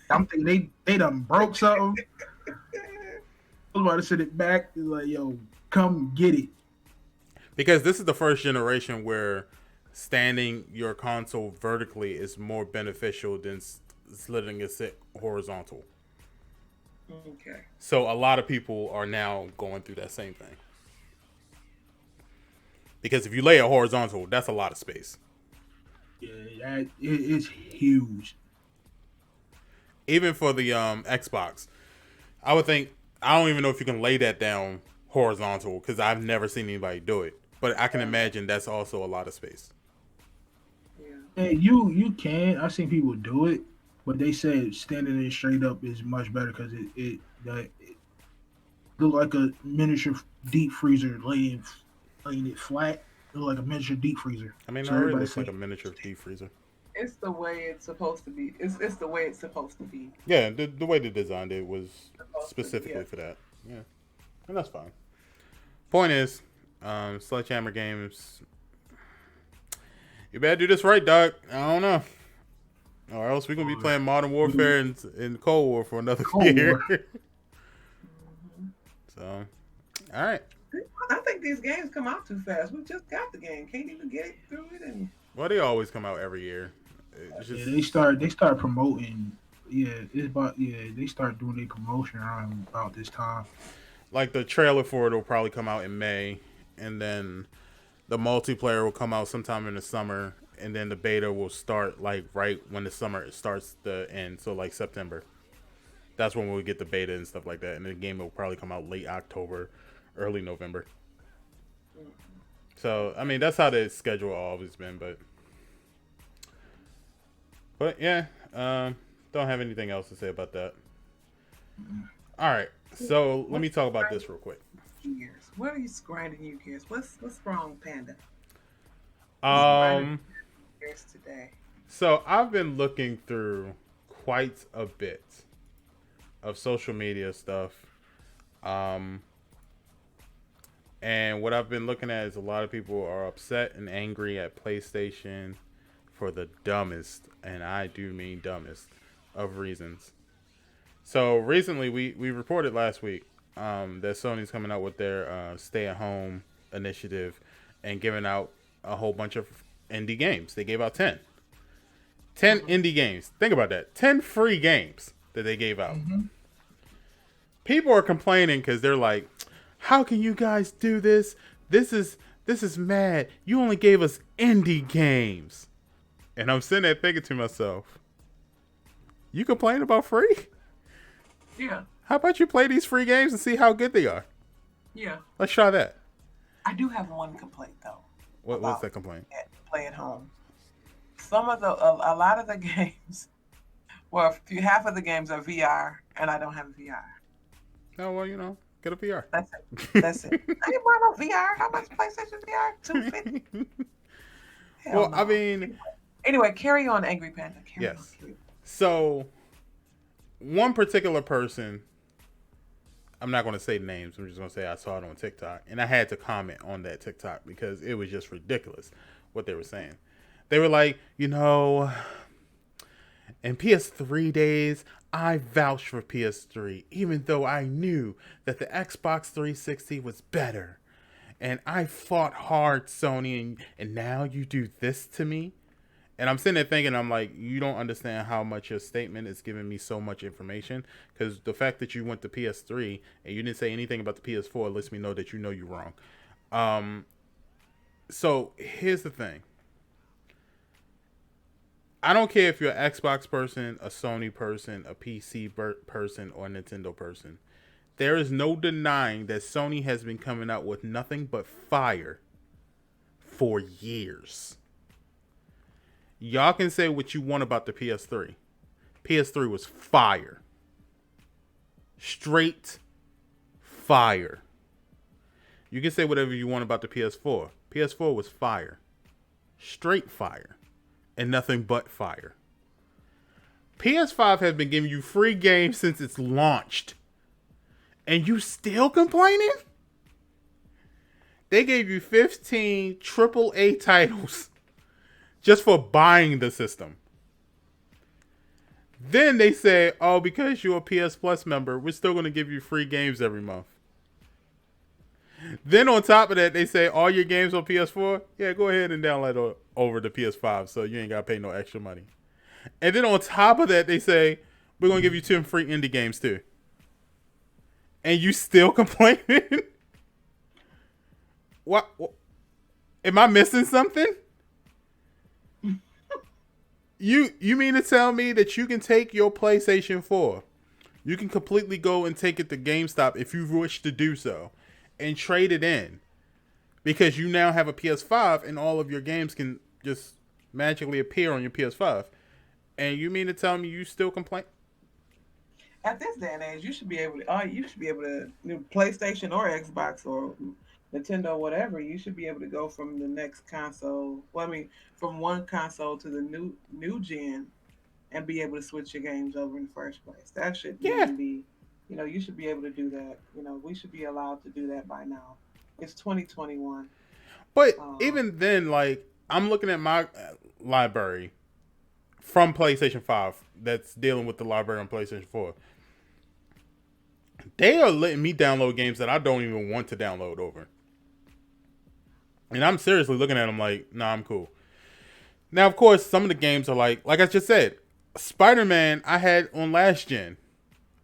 I'm thinking they done broke something. I was about to send it back. It's like, yo, come get it. Because this is the first generation where standing your console vertically is more beneficial than slitting it horizontal. Okay. So a lot of people are now going through that same thing. Because if you lay it horizontal, that's a lot of space. Yeah, it's huge. Even for the Xbox, I would think, I don't even know if you can lay that down horizontal because I've never seen anybody do it. But I can imagine that's also a lot of space. Yeah. And you can. I've seen people do it, but they said standing it straight up is much better because it look like a miniature deep freezer laying it flat. It look like a miniature deep freezer. I mean, so it really looks like a miniature deep freezer. It's the way it's supposed to be. It's the way it's supposed to be. Yeah, the way they designed it was specifically for that. Yeah, and that's fine. Point is, Sledgehammer Games, you better do this right, Doc. I don't know, or else we're gonna be playing Modern Warfare and Cold War for another year. So, all right. I think these games come out too fast. We just got the game, can't even get it through it. And well, they always come out every year. Yeah, they start promoting. They start doing their promotion around about this time. Like the trailer for it will probably come out in May, and then the multiplayer will come out sometime in the summer, and then the beta will start like right when the summer starts to end, so like September. That's when we'll get the beta and stuff like that, and the game will probably come out late October, early November. So I mean that's how the schedule always been, but yeah, don't have anything else to say about that. All right, so let me talk about this real quick. What are you grinding you gears? What's wrong, Panda? Gears today. So I've been looking through quite a bit of social media stuff, and what I've been looking at is a lot of people are upset and angry at PlayStation for the dumbest, and I do mean dumbest, of reasons. So recently, we reported last week that Sony's coming out with their stay-at-home initiative and giving out a whole bunch of indie games. They gave out 10. 10 indie games. Think about that. 10 free games that they gave out. People are complaining because they're like, how can you guys do this? This is mad. You only gave us indie games. And I'm sitting there thinking to myself, you complain about free? Yeah. How about you play these free games and see how good they are? Yeah. Let's try that. I do have one complaint though. What's that complaint? Play at home. Some of a lot of the games, well, half of the games are VR, and I don't have VR. Oh well, get a VR. That's it. That's it. I didn't want no VR. How much PlayStation VR? $250. Well, no. I mean. Anyway, carry on, Angry Panda. Carry on. So, one particular person, I'm not going to say names. I'm just going to say I saw it on TikTok. And I had to comment on that TikTok because it was just ridiculous what they were saying. They were like, in PS3 days, I vouched for PS3, even though I knew that the Xbox 360 was better. And I fought hard, Sony, and now you do this to me? And I'm sitting there thinking, I'm like, you don't understand how much your statement is giving me so much information. Because the fact that you went to PS3 and you didn't say anything about the PS4 lets me know that you know you're wrong. So here's the thing. I don't care if you're an Xbox person, a Sony person, a PC person, or a Nintendo person. There is no denying that Sony has been coming out with nothing but fire for years. Y'all can say what you want about the PS3. PS3 was fire. Straight fire. You can say whatever you want about the PS4. PS4 was fire. Straight fire. And nothing but fire. PS5 has been giving you free games since it's launched. And you still complaining? They gave you 15 AAA titles just for buying the system. Then they say, oh, because you're a PS Plus member, we're still going to give you free games every month. Then on top of that, they say all your games on PS4, yeah, go ahead and download over to PS5 so you ain't got to pay no extra money. And then on top of that, they say, we're going to give you 10 free indie games too. And you still complaining? What? Am I missing something? You mean to tell me that you can take your PlayStation 4, you can completely go and take it to GameStop if you wish to do so, and trade it in because you now have a PS5 and all of your games can just magically appear on your PS5. And you mean to tell me you still complain? At this day and age, you should be able to. PlayStation or Xbox or Nintendo, whatever. You should be able to go from the next console. Well, I mean, from one console to the new gen, and be able to switch your games over in the first place. That should even be. You should be able to do that. We should be allowed to do that by now. It's 2021. But even then, like, I'm looking at my library from PlayStation 5 that's dealing with the library on PlayStation 4. They are letting me download games that I don't even want to download over. And I'm seriously looking at them like, nah, I'm cool. Now, of course, some of the games are like I just said, Spider-Man I had on last gen.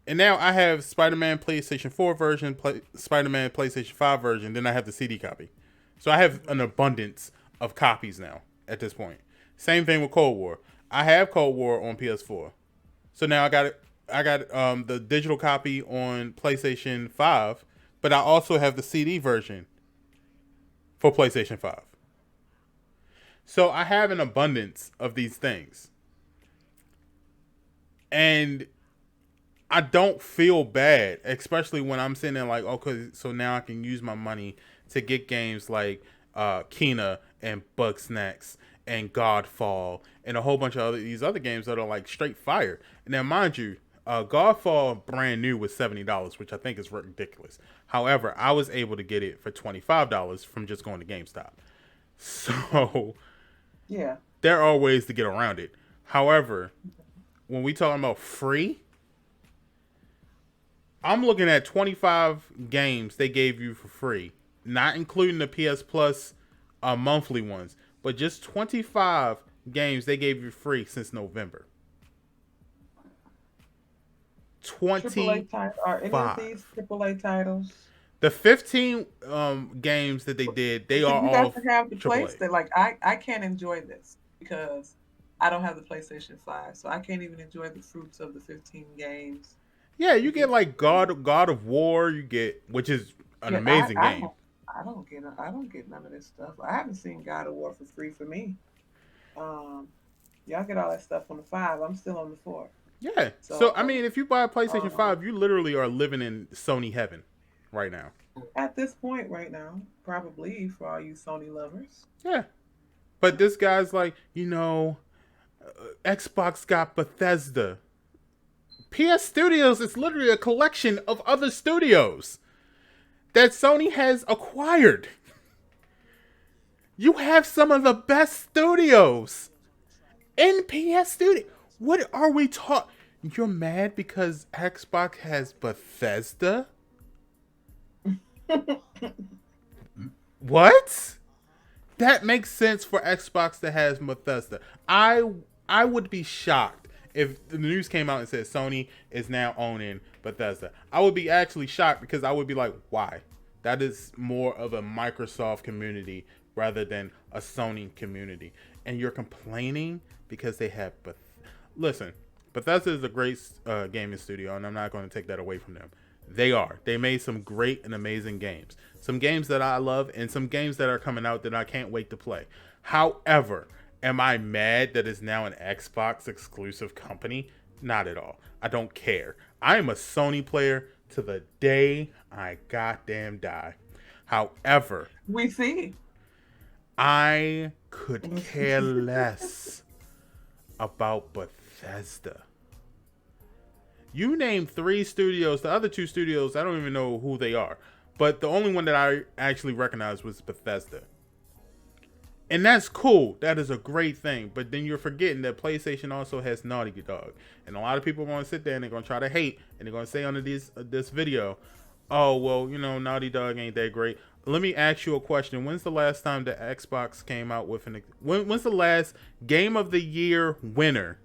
And now I have Spider-Man PlayStation 4 version, Spider-Man PlayStation 5 version, then I have the CD copy. So I have an abundance of copies now at this point. Same thing with Cold War. I have Cold War on PS4. So now I got the digital copy on PlayStation 5, but I also have the CD version for PlayStation 5. So I have an abundance of these things. And I don't feel bad, especially when I'm sitting there like, okay, so now I can use my money to get games like Kena and Bugsnax and Godfall and a whole bunch of these other games that are like straight fire. Now, mind you, Godfall brand new was $70, which I think is ridiculous. However, I was able to get it for $25 from just going to GameStop. So, yeah, there are ways to get around it. However, when we talking about free, I'm looking at 25 games they gave you for free, not including the PS Plus monthly ones, but just 25 games they gave you free since November. AAA 25. title. Are any of these AAA titles? The 15 games that they did, they See, are you got all to have the AAA. PlayStation. Like I can't enjoy this because I don't have the PlayStation 5, so I can't even enjoy the fruits of the 15 games. Yeah, you get like God of War, you get, which is an Yeah, amazing game. I don't get none of this stuff. I haven't seen God of War for free for me. Y'all get all that stuff on the 5. I'm still on the 4. Yeah. So So I mean, if you buy a PlayStation um, 5, you literally are living in Sony heaven right now. at this point right now, probably for all you Sony lovers. Yeah. But this guy's like, Xbox got Bethesda. PS Studios is literally a collection of other studios that Sony has acquired. You have some of the best studios in PS Studio. What are we talking? You're mad because Xbox has Bethesda? What? That makes sense for Xbox that has Bethesda. I would be shocked if the news came out and said Sony is now owning Bethesda. I would be actually shocked because I would be like, why? That is more of a Microsoft community rather than a Sony community. And you're complaining because they have Listen, Bethesda is a great gaming studio, and I'm not going to take that away from them. They are. They made some great and amazing games. Some games that I love and some games that are coming out that I can't wait to play. However, am I mad that it's now an Xbox exclusive company? Not at all. I don't care. I am a Sony player to the day I goddamn die. However, We see. I could care less about Bethesda. You name 3 studios. The other 2 studios, I don't even know who they are. But the only one that I actually recognized was Bethesda. And that's cool. That is a great thing. But then you're forgetting that PlayStation also has Naughty Dog. And a lot of people are going to sit there and they're going to try to hate. And they're going to say under this video, oh, well, Naughty Dog ain't that great. Let me ask you a question. When's the last time the Xbox came out with when's the last Game of the Year winner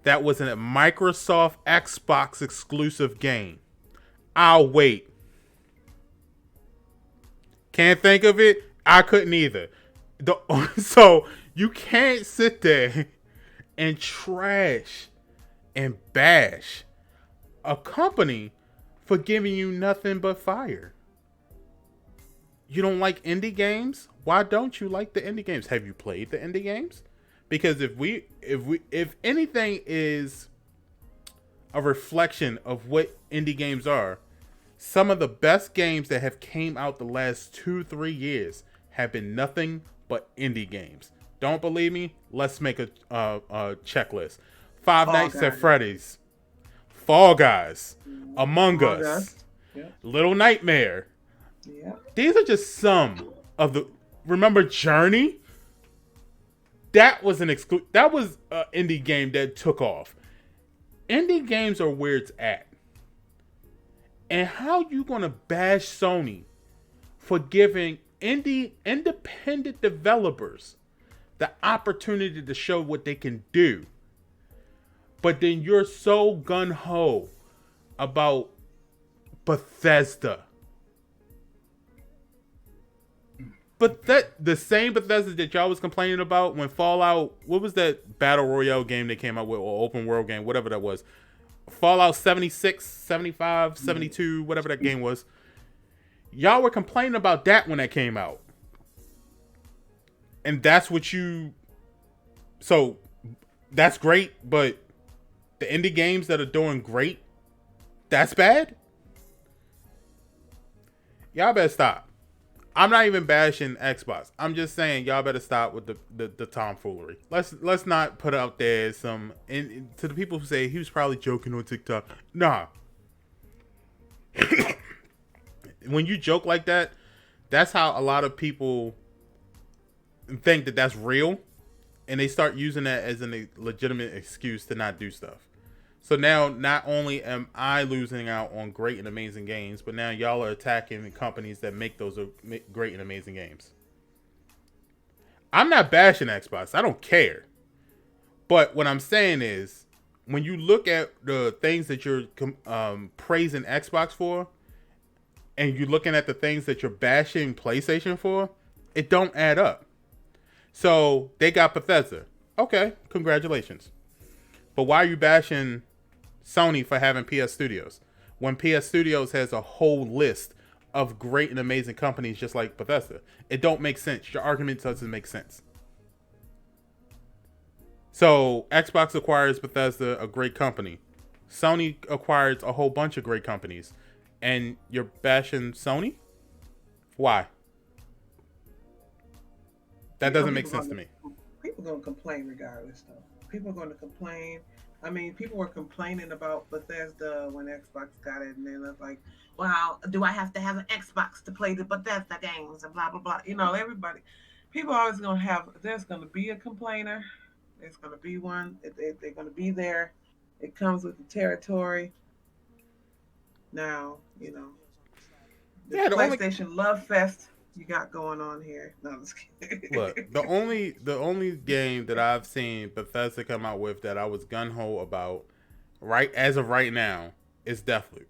that was a Microsoft Xbox exclusive game? I'll wait. Can't think of it? I couldn't either. So you can't sit there and trash and bash a company for giving you nothing but fire. You don't like indie games? Why don't you like the indie games? Have you played the indie games? Because if anything is a reflection of what indie games are, some of the best games that have came out the last 2-3 years have been nothing but indie games. Don't believe me? Let's make a checklist. Five Nights at Freddy's, Fall Guys, Among Us, Little Nightmare. Yeah. These are just some of the. Remember Journey? That was an indie game that took off. Indie games are where it's at. And how you gonna bash Sony for giving independent developers the opportunity to show what they can do, but then you're so gun-ho about Bethesda? But the same Bethesda that y'all was complaining about when Fallout, what was that battle royale game they came out with, or open world game, whatever that was, Fallout 76, 75, 72, whatever that game was. Y'all were complaining about that when that came out. And that's what so that's great, but the indie games that are doing great, that's bad? Y'all better stop. I'm not even bashing Xbox. I'm just saying y'all better stop with the tomfoolery. Let's not put out there some, and to the people who say he was probably joking on TikTok. Nah. When you joke like that, that's how a lot of people think that that's real, and they start using that as a legitimate excuse to not do stuff. So now, not only am I losing out on great and amazing games, but now y'all are attacking the companies that make those great and amazing games. I'm not bashing Xbox. I don't care. But what I'm saying is, when you look at the things that you're praising Xbox for, and you're looking at the things that you're bashing PlayStation for, it don't add up. So they got Bethesda. Okay, congratulations. But why are you bashing Sony for having PS Studios when PS Studios has a whole list of great and amazing companies just like Bethesda? It don't make sense. Your argument doesn't make sense. So Xbox acquires Bethesda, a great company. Sony acquires a whole bunch of great companies. And you're bashing Sony? Why? That doesn't make sense to me. People are going to complain regardless, though. People are going to complain. I mean, people were complaining about Bethesda when Xbox got it, and then it's like, well, do I have to have an Xbox to play the Bethesda games and blah, blah, blah. You know, everybody. People are always going to have, there's going to be a complainer. There's going to be one. They're going to be there. It comes with the territory. Now, you know, the PlayStation Love Fest you got going on here. No, I'm just kidding. Look, the only game that I've seen Bethesda come out with that I was gun ho about, as of right now, is Deathloop.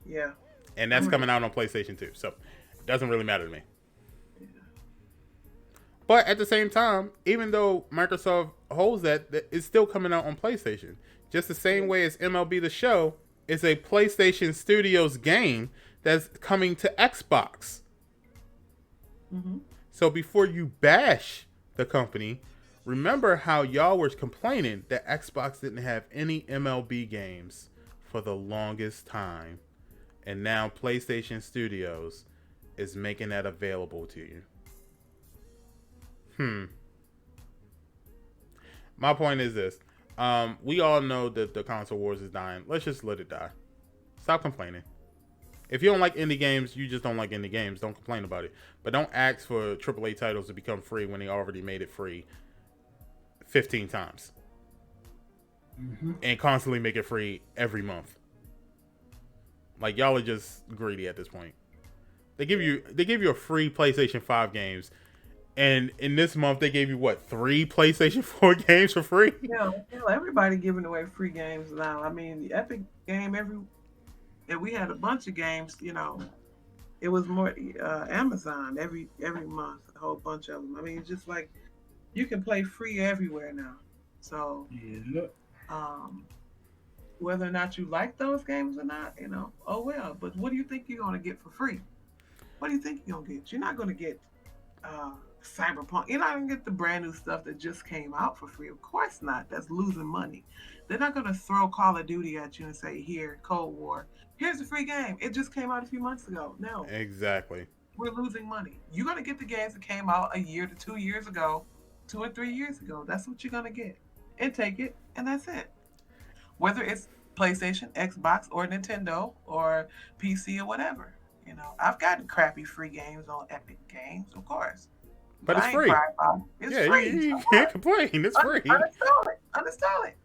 Yeah. And that's coming out on PlayStation 2, so it doesn't really matter to me. Yeah. But at the same time, even though Microsoft holds that, it's still coming out on PlayStation. Just the same way as MLB The Show is a PlayStation Studios game that's coming to Xbox. Mm-hmm. So before you bash the company, remember how y'all were complaining that Xbox didn't have any MLB games for the longest time. And now PlayStation Studios is making that available to you. My point is this. We all know that the console wars is dying. Let's just let it die. Stop complaining. If you don't like indie games, you just don't like indie games. Don't complain about it. But don't ask for AAA titles to become free when they already made it free 15 times. Mm-hmm. And constantly make it free every month. Like, y'all are just greedy at this point. They give you a free PlayStation 5 games. And in this month, they gave you, 3 PlayStation 4 games for free? Yeah, everybody giving away free games now. I mean, the Epic game, and we had a bunch of games, you know. It was more Amazon every month, a whole bunch of them. I mean, it's just like you can play free everywhere now. So, whether or not you like those games or not, you know, oh well. But what do you think you're going to get for free? What do you think you're going to get? You're not going to get Cyberpunk. You're not going to get the brand new stuff that just came out for free. Of course not. That's losing money. They're not going to throw Call of Duty at you and say, here, Cold War. Here's a free game. It just came out a few months ago. No. Exactly. We're losing money. You're going to get the games that came out a year to 2 years ago, 2 or 3 years ago. That's what you're going to get. And take it, and that's it. Whether it's PlayStation, Xbox, or Nintendo, or PC, or whatever. You know, I've gotten crappy free games on Epic Games, of course. But it's free. It's free. You can't complain. It's free. Uninstall it.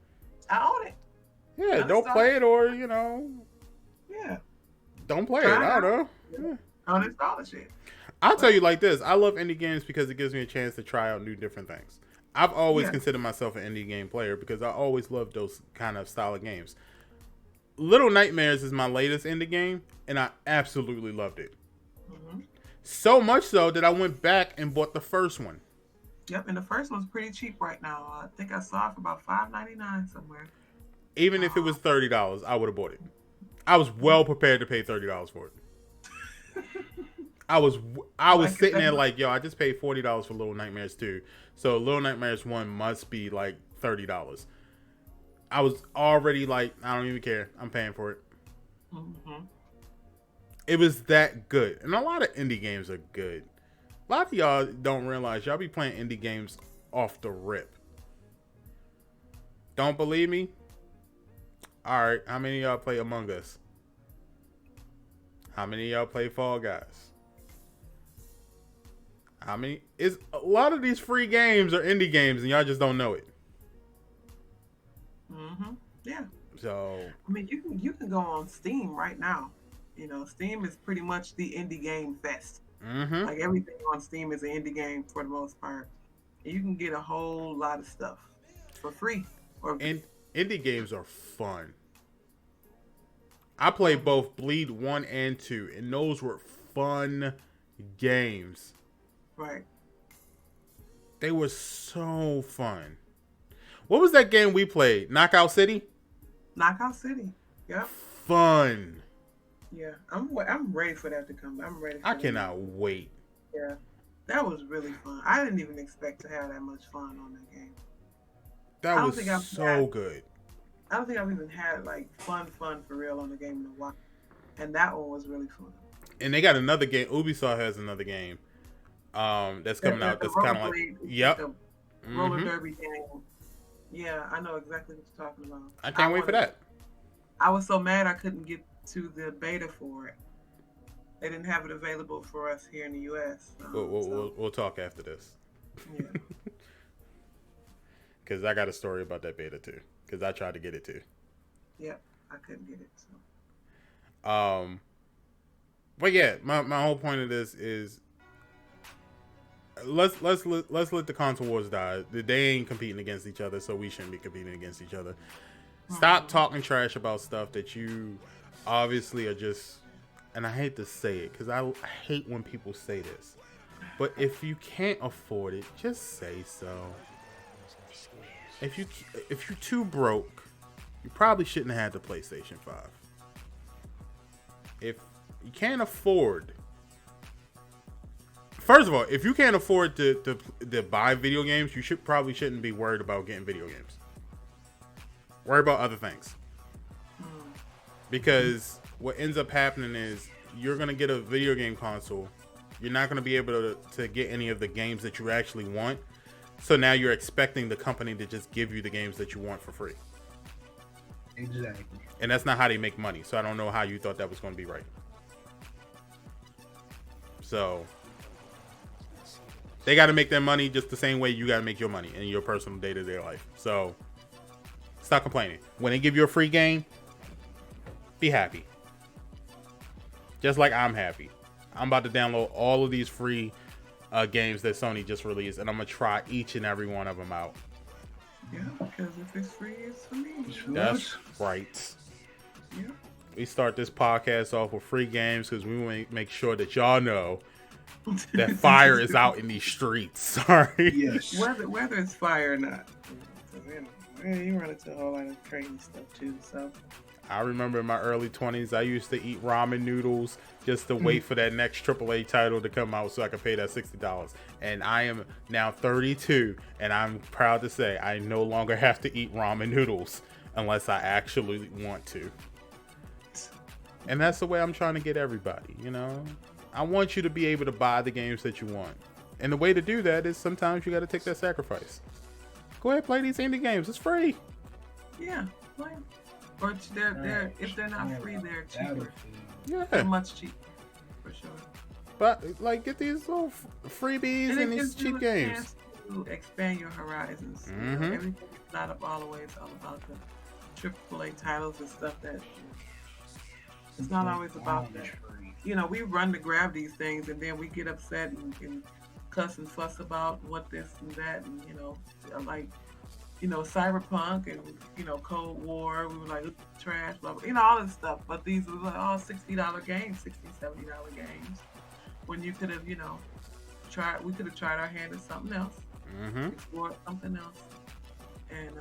I own it. Yeah, don't play it, or, you know. Yeah. Don't play it. I don't know. Yeah. Uninstall the shit. I'll tell you like this. I love indie games because it gives me a chance to try out new different things. I've always considered myself an indie game player because I always loved those kind of style of games. Little Nightmares is my latest indie game, and I absolutely loved it. Mm-hmm. So much so that I went back and bought the first one. Yep, and the first one's pretty cheap right now. I think I saw it for about $5.99 somewhere. Even if it was $30, I would have bought it. I was well prepared to pay $30 for it. I was sitting there like, yo, I just paid $40 for Little Nightmares 2. So Little Nightmares 1 must be like $30. I was already like, I don't even care. I'm paying for it. Mm-hmm. It was that good. And a lot of indie games are good. A lot of y'all don't realize y'all be playing indie games off the rip. Don't believe me? Alright, how many of y'all play Among Us? How many of y'all play Fall Guys? How many? A lot of these free games are indie games and y'all just don't know it. Mm-hmm. Yeah. So I mean, you can go on Steam right now. Steam is pretty much the indie game fest. mm-hmm. Like everything on Steam is an indie game for the most part. And you can get a whole lot of stuff for free. And indie games are fun. I played both Bleed 1 and 2, and those were fun games. Right. They were so fun. What was that game we played? Knockout City? Knockout City. Yep. Fun. Yeah. I'm ready for that to come. I'm ready for I cannot wait. Yeah. That was really fun. I didn't even expect to have that much fun on that game. That was so good. I don't think I've even had like fun for real on the game in a while. And that one was really fun. And they got another game. Ubisoft has another game that's coming out. That's kind of like, yep. The roller derby game. Yeah, I know exactly what you're talking about. I can't wait for that. I was so mad I couldn't get to the beta for it. They didn't have it available for us here in the U.S. We'll talk after this. Yeah. Because I got a story about that beta too. Because I tried to get it too. Yep, I couldn't get it. So. But yeah, my whole point of this is let's let the console wars die. They ain't competing against each other, so we shouldn't be competing against each other. Stop talking trash about stuff that you obviously are just. And I hate to say it because I hate when people say this, but if you can't afford it, just say so. If you're too broke, you probably shouldn't have had the PlayStation 5. If you can't afford, first of all, if you can't afford to buy video games, you probably shouldn't be worried about getting video games. Worry about other things. Because what ends up happening is you're going to get a video game console. You're not going to be able to get any of the games that you actually want. So now you're expecting the company to just give you the games that you want for free. Exactly. And that's not how they make money. So I don't know how you thought that was going to be right. So they got to make their money just the same way you got to make your money in your personal day-to-day life. So stop complaining. When they give you a free game, be happy. Just like I'm happy. I'm about to download all of these free games that Sony just released, and I'm going to try each and every one of them out. Yeah, because if it's free, it's for me. That's right. Yeah. We start this podcast off with free games because we want to make sure that y'all know that fire is out in these streets. Sorry. Yes. Whether it's fire or not. You run into a whole lot of crazy stuff too, so... I remember in my early 20s, I used to eat ramen noodles just to wait for that next AAA title to come out so I could pay that $60. And I am now 32, and I'm proud to say I no longer have to eat ramen noodles unless I actually want to. And that's the way I'm trying to get everybody, you know? I want you to be able to buy the games that you want. And the way to do that is sometimes you got to take that sacrifice. Go ahead, play these indie games. It's free. Yeah, play them. Or if they're not free, they're cheaper. Yeah. They're much cheaper, for sure. But like, get these little freebies and these cheap games. To expand your horizons. Mm-hmm. You know, everything's not always all about the AAA titles and stuff that. It's not always about that. You know, we run to grab these things and then we get upset and cuss and fuss about what this and that, and Cyberpunk and, Cold War, we were like, trash, blah, blah, all this stuff. But these were like all $60 games, $60, $70 games. When you could have, we could have tried our hand at something else, explored something else. And,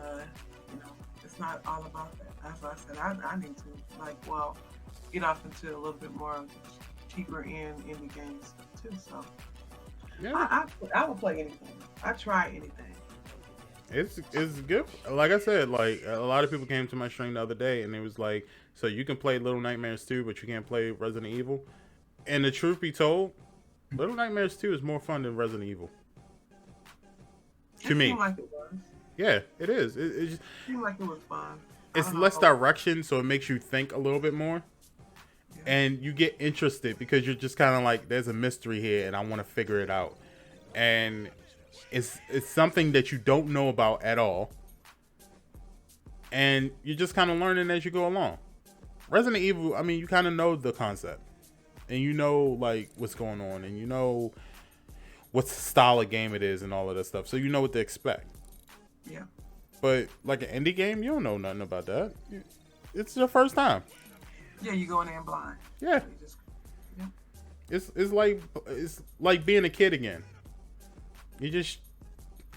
it's not all about that. That's why I said I need to, get off into a little bit more cheaper end indie games too. So, yeah. I will play anything. I try anything. It's good. Like I said, like a lot of people came to my stream the other day and it was like, so you can play Little Nightmares 2, but you can't play Resident Evil. And the truth be told, Little Nightmares 2 is more fun than Resident Evil. To me. Like it was. Yeah, it is. It just seemed like it was fun. It's less direction, so it makes you think a little bit more. Yeah. And you get interested because you're just kind of like, there's a mystery here and I want to figure it out. And it's something that you don't know about at all. and you're just kind of learning as you go along. Resident Evil, I mean, you kind of know the concept, and you know like what's going on, and you know what style of game it is, and all of that stuff. So you know what to expect. Yeah. But like an indie game, you don't know nothing about that. It's your first time. Yeah, you go in there blind. Yeah. Yeah. It's like being a kid again.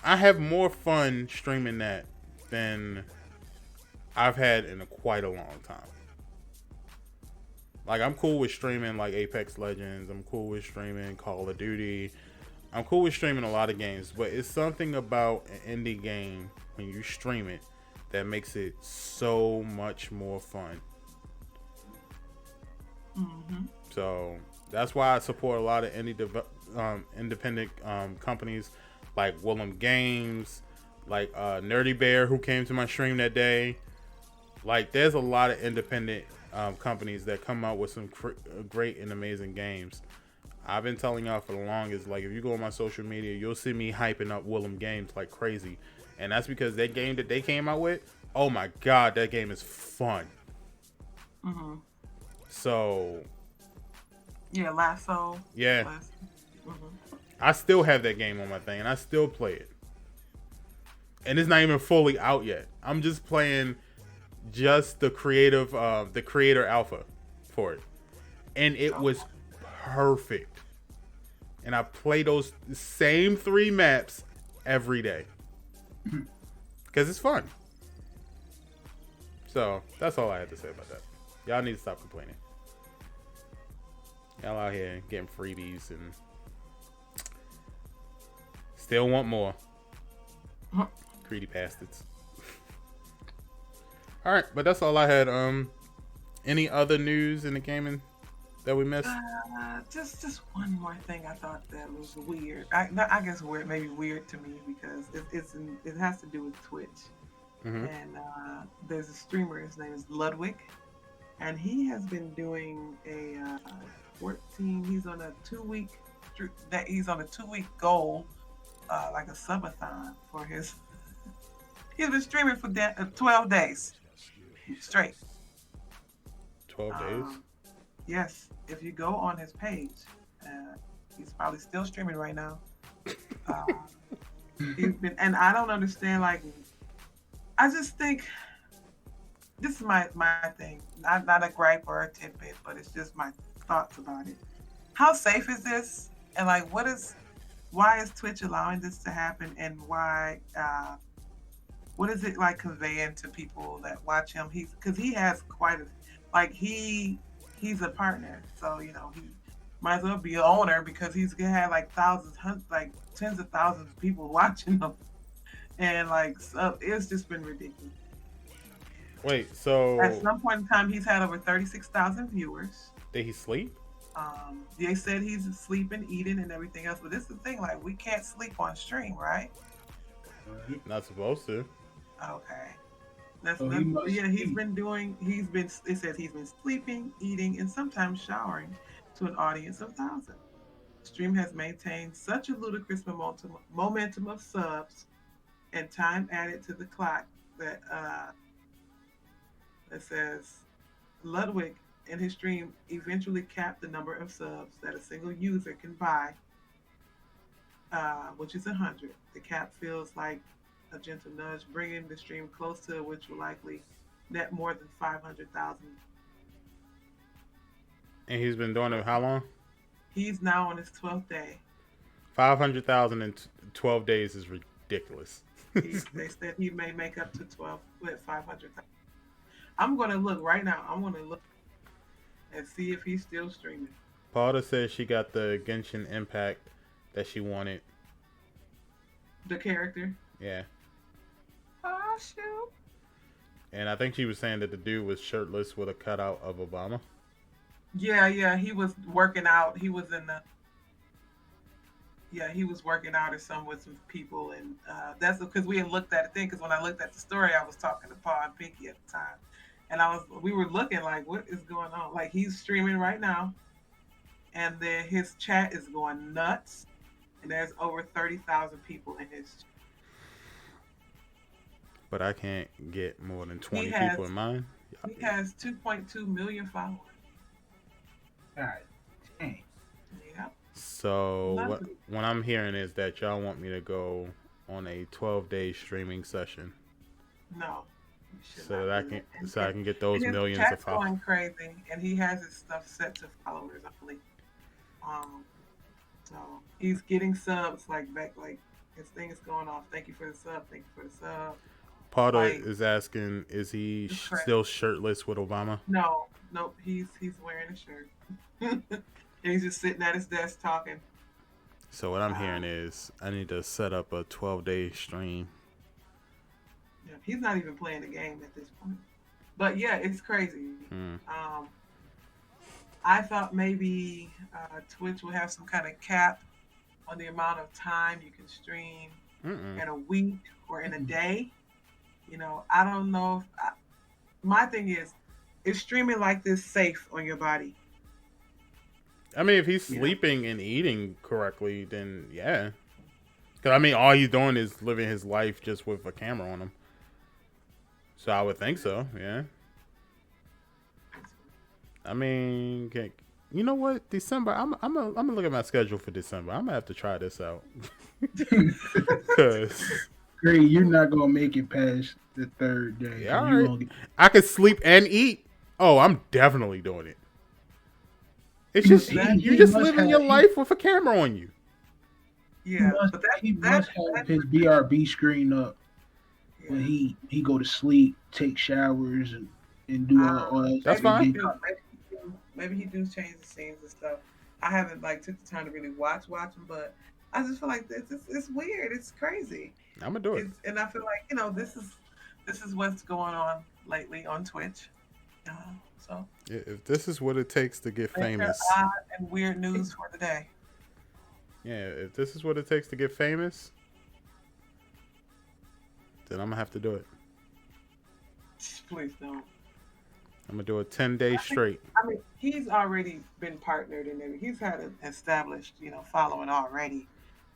I have more fun streaming that than I've had in quite a long time. Like, I'm cool with streaming like Apex Legends. I'm cool with streaming Call of Duty. I'm cool with streaming a lot of games, but it's something about an indie game when you stream it that makes it so much more fun. Mm-hmm. So that's why I support a lot of independent companies like Willem Games, like Nerdy Bear, who came to my stream that day. Like, there's a lot of independent companies that come out with some great and amazing games. I've been telling y'all for the longest, like, if you go on my social media, you'll see me hyping up Willem Games like crazy. And that's because that game that they came out with, oh my god, that game is fun. Mm-hmm. So... yeah, Lasso. Yeah. Mm-hmm. I still have that game on my thing, and I still play it. And it's not even fully out yet. I'm just playing just the creator alpha for it. And it was perfect. And I play those same 3 maps every day. Because it's fun. So, that's all I had to say about that. Y'all need to stop complaining. Y'all out here getting freebies and still want more. Greedy bastards. Alright, but that's all I had. Any other news in the gaming that we missed? Just one more thing I thought that was weird. I guess weird, maybe weird to me because it has to do with Twitch. Mm-hmm. And there's a streamer. His name is Ludwig, and he has been doing a 14. He's on a 2-week. He's on a 2-week goal, like a subathon for his. He's been streaming for 12 days straight. 12 days? Yes. If you go on his page, he's probably still streaming right now. He's been, and I don't understand. Like, I just think this is my thing. Not a gripe or a tidbit, but it's just my thoughts about it. How safe is this? And like, why is Twitch allowing this to happen? And why? What is it like conveying to people that watch him? Because he has quite a, like he's a partner, so you know he might as well be an owner because he's gonna have like thousands, like tens of thousands of people watching him, and like so it's just been ridiculous. Wait, so at some point in time, he's had over 36,000 viewers. Did he sleep? They said he's sleeping, eating, and everything else, but this is the thing: like we can't sleep on stream, right? Not supposed to. Okay. He's been doing. It says he's been sleeping, eating, and sometimes showering to an audience of thousands. The stream has maintained such a ludicrous momentum of subs and time added to the clock that it says Ludwig in his stream eventually capped the number of subs that a single user can buy, which is 100. The cap feels like a gentle nudge, bringing the stream close to which will likely net more than 500,000. And he's been doing it how long? He's now on his 12th day. 500,000 in 12 days is ridiculous. They said he may make up to 12 with 500,000. I'm going to look right now. I'm going to look and see if he's still streaming. Paula says she got the Genshin Impact that she wanted. The character? Yeah. Oh, shoot. And I think she was saying that the dude was shirtless with a cutout of Obama. Yeah, he was working out. He was in the... Yeah, he was working out or something with some people. And that's because we had looked at the thing. Because when I looked at the story, I was talking to Paul and Pinky at the time. And we were looking like, what is going on? Like, he's streaming right now. And then his chat is going nuts. And there's over 30,000 people in his chat. But I can't get more than 20 has people in mine. he has 2.2 million followers. God dang. Yeah. So what I'm hearing is that y'all want me to go on a 12-day streaming session. No. So that I can get those millions of followers. Going crazy, and he has his stuff set to followers, I believe. So he's getting subs like his thing is going off. Thank you for the sub. Thank you for the sub. Pada is asking, is he still shirtless with Obama? No, nope. He's wearing a shirt. He's just sitting at his desk talking. So what I'm hearing is I need to set up a 12-day stream. Yeah, he's not even playing the game at this point. But yeah, it's crazy. I thought maybe Twitch would have some kind of cap on the amount of time you can stream in a week or in a day. You know, I don't know. My thing is streaming like this safe on your body? I mean, if he's sleeping and eating correctly, then yeah. Because, I mean, all he's doing is living his life just with a camera on him. So I would think so, yeah. I mean, you know what? December, I'm gonna look at my schedule for December. I'm gonna have to try this out. Great, you're not gonna make it past the third day. Yeah, all right. I could sleep and eat. Oh, I'm definitely doing it. It's just you're just living your life with a camera on you. Yeah, he must have his BRB screen up when he go to sleep, take showers, and do all that. That's fine. Maybe he do change the scenes and stuff. I haven't took the time to really watch him, but I just feel like it's weird. It's crazy. I'm gonna do it, and I feel like this is what's going on lately on Twitch. So if this is what it takes to get famous, odd and weird news for the day. Yeah, if this is what it takes to get famous, then I'm gonna have to do it. Please don't. I'm gonna do it 10 days straight. I mean, he's already been partnered and everything. He's had an established, following already.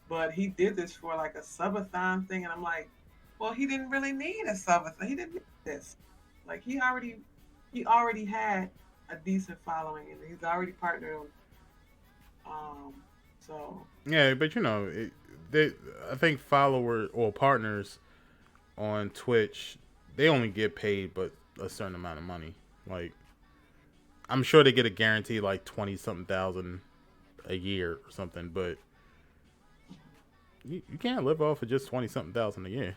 But he did this for like a subathon thing, and I'm like, well, he didn't really need a subathon. He didn't need this. Like he already had a decent following, and he's already partnered on. So yeah, but I think followers or partners on Twitch, they only get paid but a certain amount of money. Like, I'm sure they get a guarantee like 20-something thousand a year or something, but you can't live off of just 20-something thousand a year.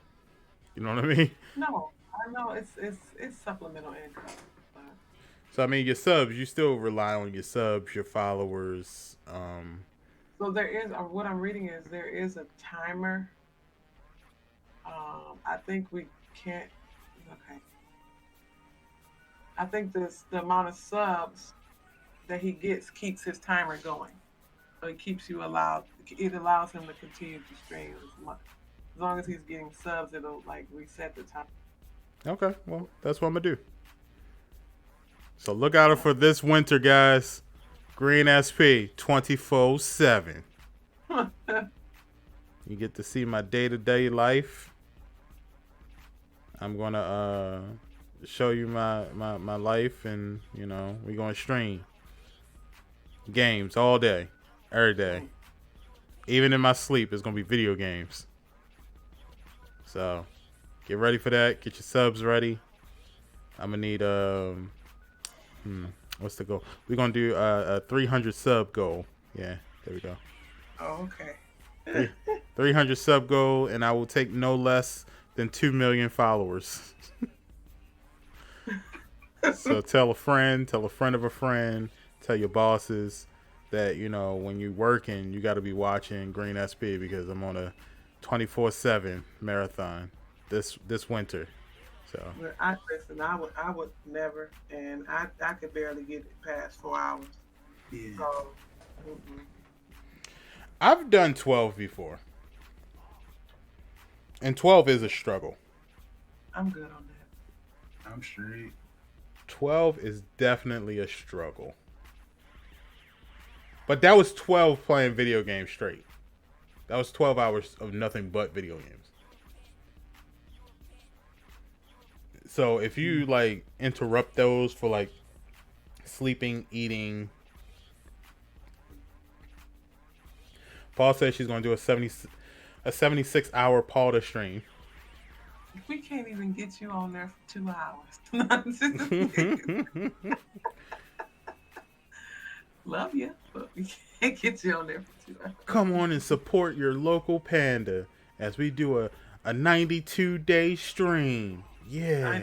You know what I mean? No, I know it's supplemental income. But... So I mean, your subs, you still rely on your subs, your followers. So there is what I'm reading is there is a timer. I think we can't. Okay. I think the amount of subs that he gets keeps his timer going. So it keeps you allowed. It allows him to continue to stream as long as he's getting subs. It'll reset the time. Okay, well that's what I'm gonna do. So look out for this winter, guys. Greensp 24/7. You get to see my day-to-day life. I'm gonna show you my life, and we're gonna stream games all day, every day. Even in my sleep, it's gonna be video games. So get ready for that. Get your subs ready. I'm gonna need what's the goal? We're gonna do a 300 sub goal. Yeah, there we go. Oh, okay. 300 sub goal, and I will take no less than 2 million followers. So tell a friend of a friend, tell your bosses that when you're working, you got to be watching Greensp because I'm on a 24/7 marathon this winter. So I would never, and I could barely get it past 4 hours. Yeah. So, I've done 12 before, and 12 is a struggle. I'm good on that. I'm straight. 12 is definitely a struggle. But that was 12 playing video games straight. That was 12 hours of nothing but video games. So if you like interrupt those for like sleeping, eating. Paul says she's going to do a 76-hour Paul to stream. We can't even get you on there for 2 hours. Love you, but we can't get you on there for 2 hours. Come on and support your local panda as we do a 92-day stream. Yeah.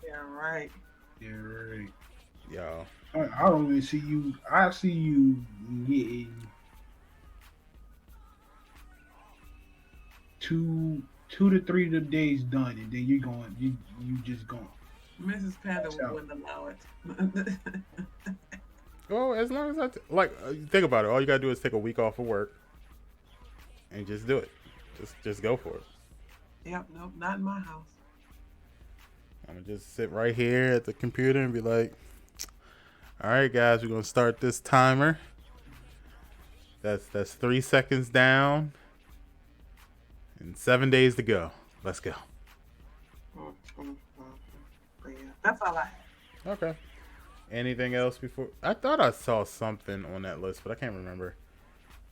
Yeah, right. Yeah, right. Yo. I don't really see you. I see you getting two to three of the days done, and then you're going. You just going. Mrs. Panda wouldn't allow it. Well, as long as think about it. All you gotta do is take a week off of work and just do it. Just go for it. Yep, nope, not in my house. I'm gonna just sit right here at the computer and be like, all right, guys, we're gonna start this timer. That's 3 seconds down and 7 days to go. Let's go. But yeah, that's all I have. Okay. Anything else before? I thought I saw something on that list, but I can't remember.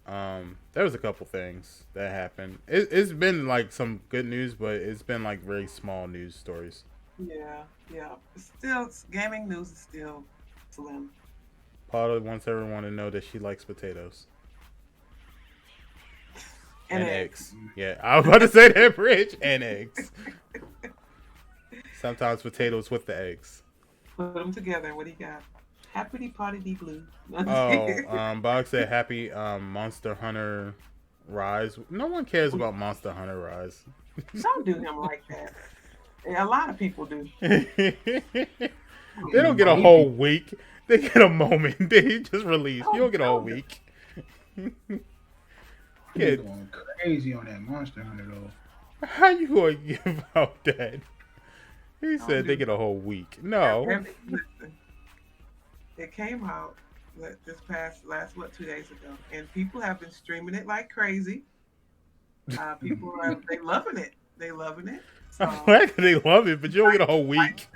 There was a couple things that happened. It's been like some good news, but it's been like very small news stories. Yeah. Still, gaming news is still slim. Paula wants everyone to know that she likes potatoes. And eggs. Yeah, I was about to say that, Bridge. And eggs. Sometimes potatoes with the eggs. Put them together. What do you got? Happy Potty Blue. Bog said happy Monster Hunter Rise. No one cares about Monster Hunter Rise. Don't do him like that. A lot of people do. They don't get a whole week. They get a moment. They just release. You don't get a whole week. You're going crazy on that Monster Hunter though. How you gonna give out that? He said they get a whole week. No. Listen, it came out this past 2 days ago, and people have been streaming it like crazy. People they loving it. They loving it. So, I'm glad they love it, but you don't get a whole week.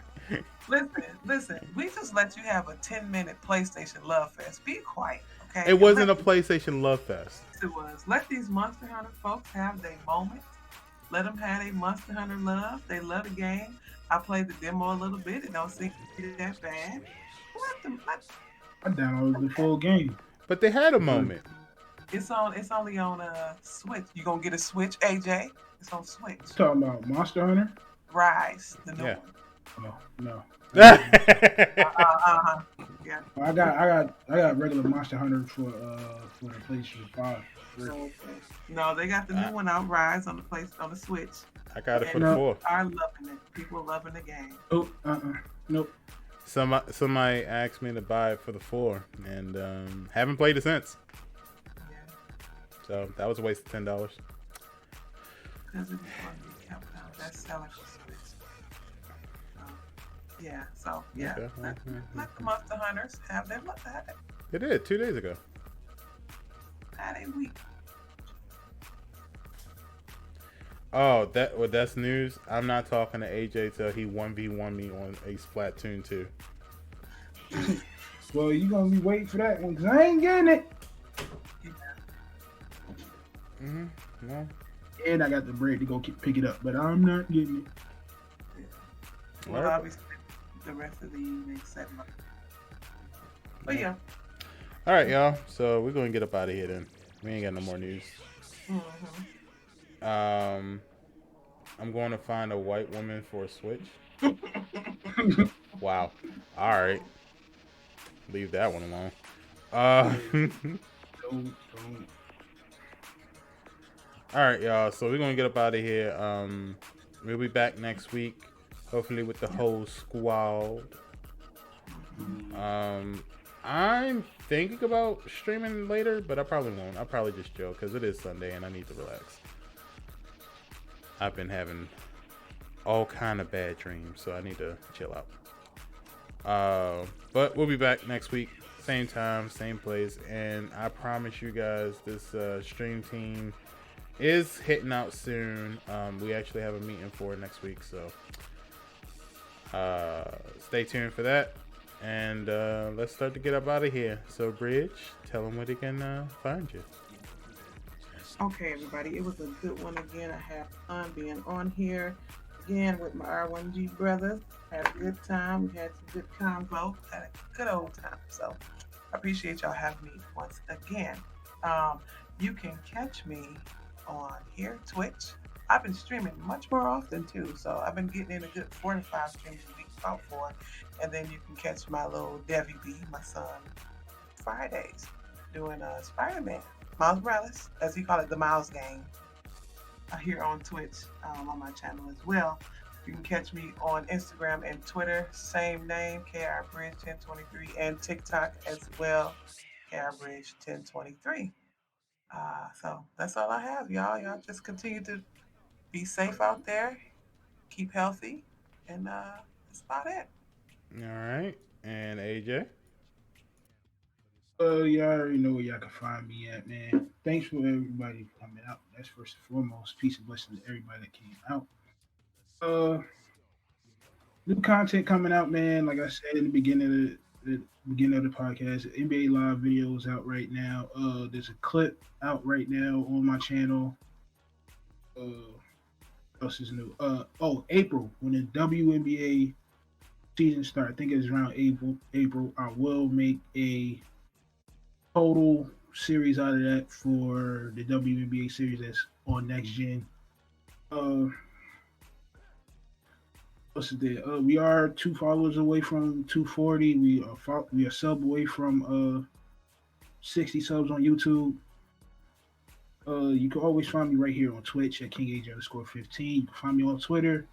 Listen. We just let you have a 10-minute PlayStation love fest. Be quiet, okay? It wasn't a PlayStation love fest. It was. Let these Monster Hunter folks have their moment. Let them have a Monster Hunter love. They love the game. I played the demo a little bit. It don't seem that bad. I downloaded the full game. But they had a moment. It's only on a Switch. You gonna get a Switch, AJ? It's on Switch. You talking about Monster Hunter? Rise, the new one. Oh no. Yeah. I got regular Monster Hunter for the PlayStation 5. No, they got the new one out, Rise, on the Switch. I got it for the 4. Are loving it. People are loving the game. Oh, nope. Somebody asked me to buy it for the 4, and haven't played it since. Yeah. So that was a waste of $10. Because it was going to be kept out. That's selling for Switch. Yeah. So yeah. Okay. Let the Monster Hunters have their look at it. They did 2 days ago. Had a week. Oh, that's news. I'm not talking to AJ till he 1v1 me on a Splatoon 2. Well, you gonna be waiting for that one because I ain't getting it. Yeah. No. And I got the bread to go pick it up, but I'm not getting it. Yeah. Well, obviously, the rest of the evening setting up. But yeah. All right, y'all. So we're gonna get up out of here then. We ain't got no more news. Mm-hmm. I'm going to find a white woman for a Switch. Wow. All right. Leave that one alone. Don't. All right, y'all. So we're gonna get up out of here. We'll be back next week, hopefully with the whole squad. I'm thinking about streaming later, but I probably won't. I'll probably just chill because it is Sunday and I need to relax. I've been having all kind of bad dreams, so I need to chill out. But we'll be back next week, same time, same place, and I promise you guys, this stream team is hitting out soon. We actually have a meeting for it next week, so Stay tuned for that. And let's start to get up out of here. So, Bridge, tell them where they can find you. Okay, everybody, it was a good one again. I had fun being on here again with my R1G brothers. Had a good time. We had some good convo. Had a good old time. So I appreciate y'all having me once again. You can catch me on here, Twitch. I've been streaming much more often too. So I've been getting in a good 4 to 5 streams a week, about 4. And then you can catch my little Debbie B, my son, Fridays, doing Spider-Man. Miles Morales, as we call it, the Miles Gang, here on Twitch on my channel as well. You can catch me on Instagram and Twitter, same name, KRBridge1023, and TikTok as well, KRBridge1023. So that's all I have, y'all. Y'all just continue to be safe out there, keep healthy, and that's about it. All right. And AJ? Y'all already know where y'all can find me at, man. Thanks for everybody coming out. That's first and foremost. Peace and blessings to everybody that came out. New content coming out, man. Like I said in the beginning of the podcast, NBA Live videos out right now. There's a clip out right now on my channel. What else is new? April, when the WNBA season starts, I think it's around April, I will make a total series out of that for the WNBA series that's on Next Gen. What's it there? We are 2 followers away from 240. We are sub away from 60 subs on YouTube. You can always find me right here on Twitch at KingAJ_15. You can find me on Twitter,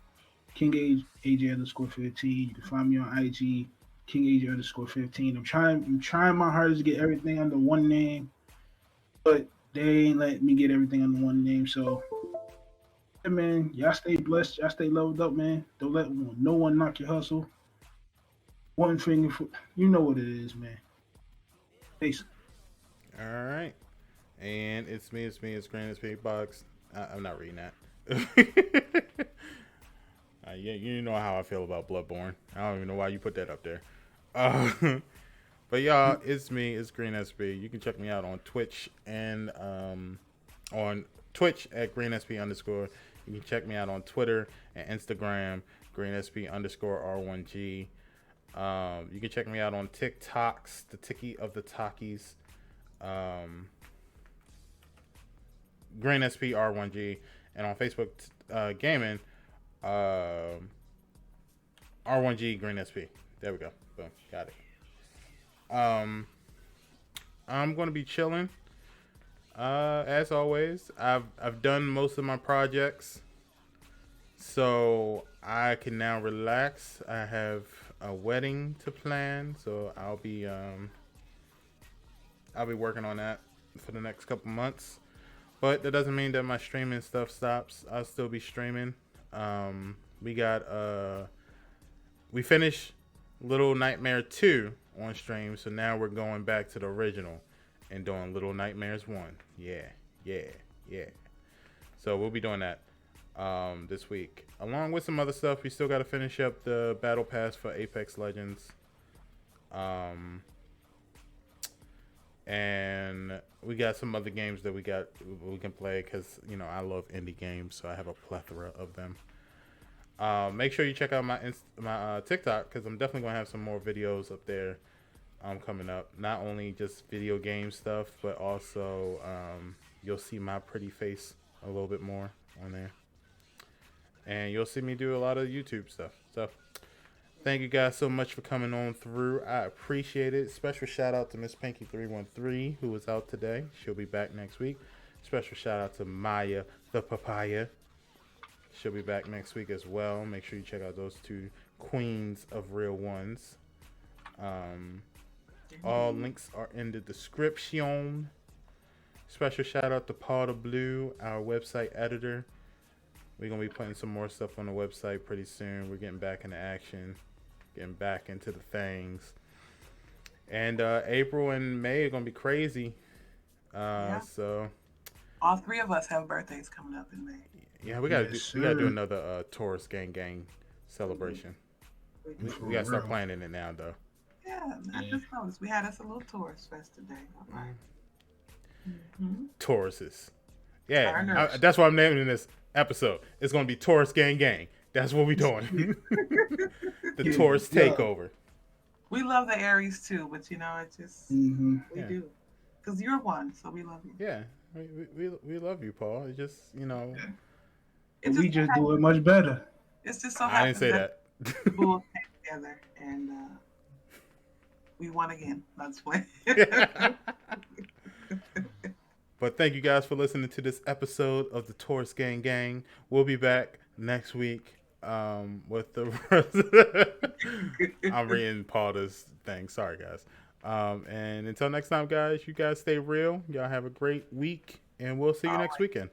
KingAJ_15. You can find me on IG, KingAJ_15. I'm trying my hardest to get everything under one name, but they ain't letting me get everything under one name. So, yeah, man, y'all stay blessed. Y'all stay leveled up, man. Don't let no one knock your hustle. One finger for, you know what it is, man. Peace. All right. And it's Greensp Box. I'm not reading that. Yeah, you know how I feel about Bloodborne. I don't even know why you put that up there. But y'all, it's Greensp. You can check me out on Twitch and on Twitch at Greensp_. You can check me out on Twitter and Instagram, Greensp_R1G. You can check me out on TikToks, the Tiki of the Takis. Greensp R1G, and on Facebook gaming, R1G Greensp. There we go. Boom, got it. I'm gonna be chilling. As always, I've done most of my projects, so I can now relax. I have a wedding to plan, so I'll be working on that for the next couple months. But that doesn't mean that my streaming stuff stops. I'll still be streaming. We finished Little Nightmare 2 on stream, so now we're going back to the original and doing Little Nightmares 1. Yeah. So we'll be doing that this week. Along with some other stuff, we still got to finish up the Battle Pass for Apex Legends. And we got some other games that we can play because, you know, I love indie games, so I have a plethora of them. Make sure you check out my TikTok because I'm definitely going to have some more videos up there coming up. Not only just video game stuff, but also you'll see my pretty face a little bit more on there. And you'll see me do a lot of YouTube stuff. So thank you guys so much for coming on through. I appreciate it. Special shout out to Miss Pinky313 who was out today. She'll be back next week. Special shout out to Maya the Papaya. She'll be back next week as well. Make sure you check out those two queens of real ones. All links are in the description. Special shout out to Paul the Blue, our website editor. We're going to be putting some more stuff on the website pretty soon. We're getting back into action. Getting back into the things. And April and May are going to be crazy. So all 3 of us have birthdays coming up in May. Yeah, we got to do another Taurus Gang celebration. We gotta start planning it now, though. Yeah, I just noticed we had us a little tourist fest today. All right. Tauruses. Yeah, that's why I'm naming this episode. It's gonna be Taurus Gang Gang. That's what we doing. The Taurus takeover. We love the Aries too, but it just we do, because you're one, so we love you. Yeah, we love you, Paul. It's just we just do it much better. It's just so I didn't say that. The Bulls came together and we won again. That's why. But thank you guys for listening to this episode of the Taurus Gang Gang. We'll be back next week with the I'm reading Paula's thing. Sorry, guys. And until next time, guys, you guys stay real. Y'all have a great week, and we'll see you next weekend.